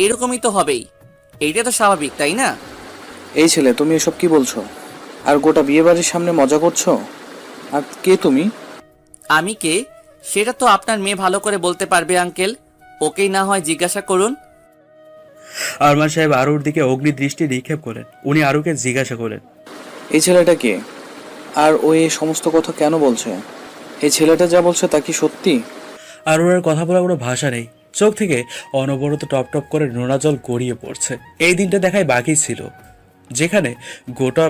এরকমই তো হবেই। এইটা তো স্বাভাবিক, তাই না? এই ছেলে, তুমি এসব কি বলছো? আর গোটা বিয়ে বাড়ির সামনে মজা করছো? আর কে তুমি? আমি কে সেটা তো আপনার মেয়ে ভালো করে বলতে পারবে আঙ্কেল, ওকেই না হয় জিজ্ঞাসা করুন। আরমান সাহেব আরুর দিকে অগ্নি দৃষ্টি নিক্ষেপ করলেন। উনি আরুকে জিজ্ঞাসা করলেন, এই ছেলেটা কে? আর ও এই সমস্ত কথা কেন বলছে? এই ছেলেটা যা বলছে তা কি সত্যি? আরুর কথা বলার কোনো ভাষা নেই। চোখ থেকে অনবরত টপ টপ করে নোনা জল গড়িয়ে পড়ছে। এই দিনটা দেখাই বাকি ছিল, যেখানে গোটা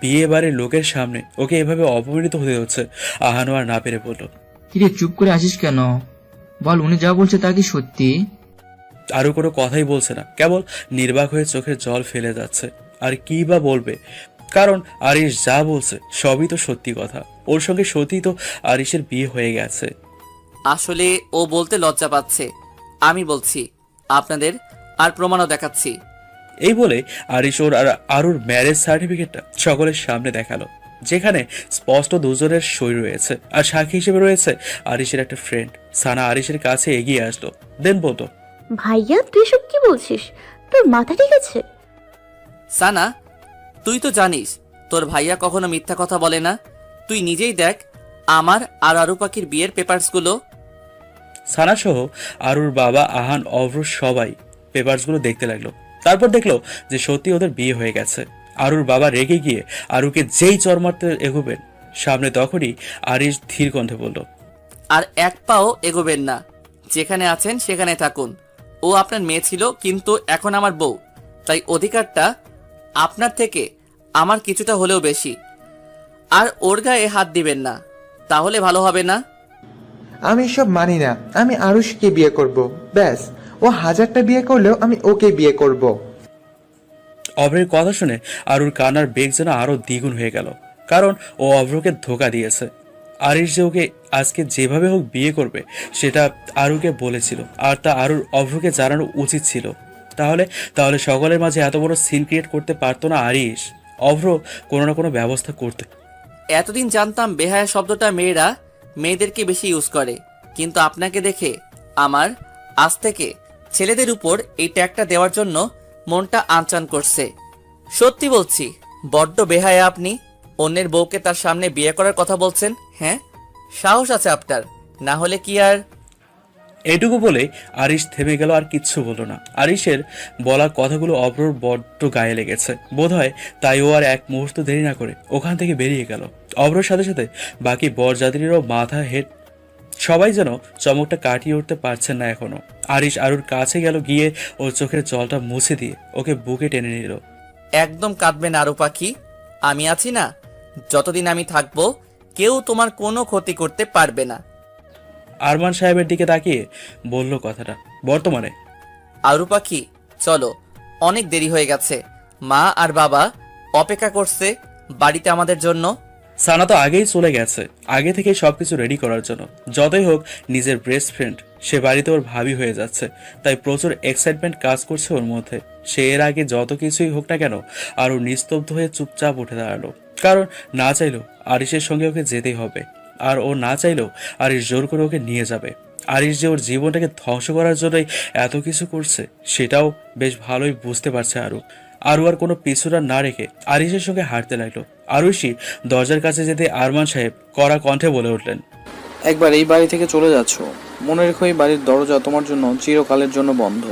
বিয়ে বাড়ির লোকের সামনে ওকে এভাবে অপমানিত হতে হচ্ছে। আহানো আর না পেরে বলল, কিরে চুপ করে আসিস কেন? বল, উনি যা বলছে তা কি সত্যি? আরু কোনো কথাই বলছে না, কেবল নির্বাক হয়ে চোখের জল ফেলে যাচ্ছে। আর কি বা বলবে, কারণ আরিশ যা বলছে সবই তো সত্যি কথা। ওর সঙ্গে সত্যি তো আরিশের বিয়ে হয়ে গেছে। আসলে ও বলতে লজ্জা পাচ্ছে। আমি বলছি আপনাদের, আর প্রমাণও দেখাচ্ছি। এই বলে আরিশ ওর আর আরুর ম্যারেজ সার্টিফিকেটটা সকলের সামনে দেখালো, যেখানে স্পষ্ট দুজনের সই রয়েছে। আর সাক্ষী হিসেবে রয়েছে আরিশের একটা ফ্রেন্ড। সানা আরিশের কাছে এগিয়ে আসলো, দেন বলতো, ভাইয়া তুই সব কি বলছিস? তোর মাথা ঠিক আছে? সানা, তুই তো জানিস তোর ভাইয়া কখনো মিথ্যা কথা বলে না। তুই নিজেই দেখ আমার আর আরু পাখির বিয়ের পেপারসগুলো। সানাসহ আরুর বাবা, আহান, অভ্র সবাই পেপারসগুলো দেখতে লাগলো। তারপর দেখলো যে সত্যি ওদের বিয়ে হয়ে গেছে। আরুর বাবা রেগে গিয়ে আরুকে যেই চর মারতে এগোবেন, সামনে তখনই আরিশ ধীর কণ্ঠে বলল, আর এক পাও এগোবেন না, যেখানে আছেন সেখানে থাকুন। ও আপনার মেয়ে ছিল, কিন্তু এখন আমার বউ, তাই অধিকারটা আপনার থেকে আমার কিছুটা হলেও বেশি। আর ওর গায়ে হাত দিবেন না, তাহলে ভালো হবে না। আমি এসব মানি না। আমি আরুষকে বিয়ে করব, ব্যাস। ও 1000টা বিয়ে করলেও আমি ওকে বিয়ে করব। অভ্রের কথা শুনে আরুর কান্নার বেগ যেন আরো দ্বিগুণ হয়ে গেল, কারণ ও অভ্রকে ধোকা দিয়েছে। আরিশ যে ওকে আজকে যেভাবে হোক বিয়ে করবে সেটা আরুকে বলেছিল, আর তা আরুর অভ্রকে জানানো উচিত ছিল। তাহলে তাহলে সকলের মাঝে এত বড় সিন ক্রিয়েট করতে পারতো না আরিশ। অভ্র কোনো না কোনো ব্যবস্থা করতে। এতদিন জানতাম বেহায়া শব্দটা মেয়েদেরকে বেশি ইউজ করে, কিন্তু আপনাকে দেখে আমার আজ থেকে ছেলেদের উপর এই ট্যাগটা দেওয়ার জন্য মনটা আনচান করছে। সত্যি বলছি, বড্ড বেহায়া আপনি। অন্যের বউকে তার সামনে বিয়ে করার কথা বলছেন? হ্যাঁ, সাহস আছে আপনার, না হলে কি আর। এটুকু বলে আরিশ থেমে গেল, আর কিচ্ছু বলল না। আরিশের বলা কথাগুলো অভ্রর বড্ড গায়ে লেগেছে বোধহয়, তাই ও আর এক মুহূর্ত দেরি না করে ওখান থেকে বেরিয়ে গেল। অভ্রর সাথে সাথে বাকি বরযাত্রীরাও মাথা হেড, সবাই যেন চমকটা কাটিয়ে উঠতে পারছেন না এখনো। আরিশ আরুর কাছে গেল, গিয়ে ওর চোখের জলটা মুছে দিয়ে ওকে বুকে টেনে নিল। একদম কাঁদবেন আরু পাখি, আমি আছি না। যতদিন আমি থাকবো কেউ তোমার কোনো ক্ষতি করতে পারবে না। আরমান সাহেবের দিকে তাকিয়ে বলল কথাটা। বর্তমানে আরু পাখি, চলো, অনেক দেরি হয়ে গেছে। মা আর বাবা অপেক্ষা করছে বাড়িতে আমাদের জন্য। সানা তো আগেই চলে গেছে, আগে থেকে সবকিছু রেডি করার জন্য। যতই হোক নিজের বেস্ট ফ্রেন্ড, সে বাড়িতে ওর ভাবি হয়ে যাচ্ছে, তাই প্রচুর এক্সাইটমেন্ট কাজ করছে ওর মধ্যে। সে এর আগে যত কিছুই হোক না কেন আর ও নিস্তব্ধ হয়ে চুপচাপ উঠে দাঁড়ালো, কারণ না চাইলেও আরিশের সঙ্গে ওকে যেতেই হবে। আর ও না চাইলেও আরিশ জোর করে ওকে নিয়ে যাবে। আরিশ যে ওর জীবনটাকে ধ্বংস করার জন্যই এত কিছু করছে সেটাও বেশ ভালোই বুঝতে পারছে আরু। আরু আর কোনো পিছুরা না রেখে আরিশের সঙ্গে হাঁটতে লাগলো। আরুষি দরজার কাছে যেতে আরমান সাহেব কড়া কণ্ঠে বলে উঠলেন, একবার এই বাড়ি থেকে চলে যাচ্ছ, মনে রেখো এই বাড়ির দরজা তোমার জন্য চিরকালের জন্য বন্ধ।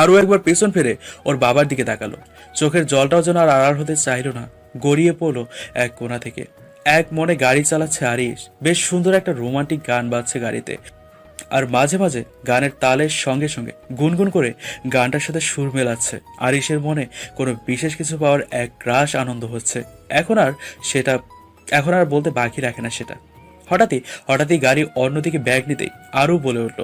আরু একবার পেছন ফিরে ওর বাবার দিকে তাকালো। চোখের জলটাও যেন আর আড়াল হতে চাইল না, গড়িয়ে পড়লো এক কোণা থেকে। এক মনে গাড়ি চালাচ্ছে আরিশ। বেশ সুন্দর একটা রোমান্টিক গান বাজছে গাড়িতে, আর মাঝে মাঝে গানের তালের সঙ্গে সঙ্গে গুনগুন করে গানটার সাথে সুর মেলাচ্ছে। আরিশের মনে কোনো বিশেষ কিছু পাওয়ার এক গ্রাস আনন্দ হচ্ছে। এখন আর বলতে বাকি রাখে না সেটা। হঠাৎই গাড়ি অন্যদিকে ব্যাগ নিতেই আরু বলে উঠল,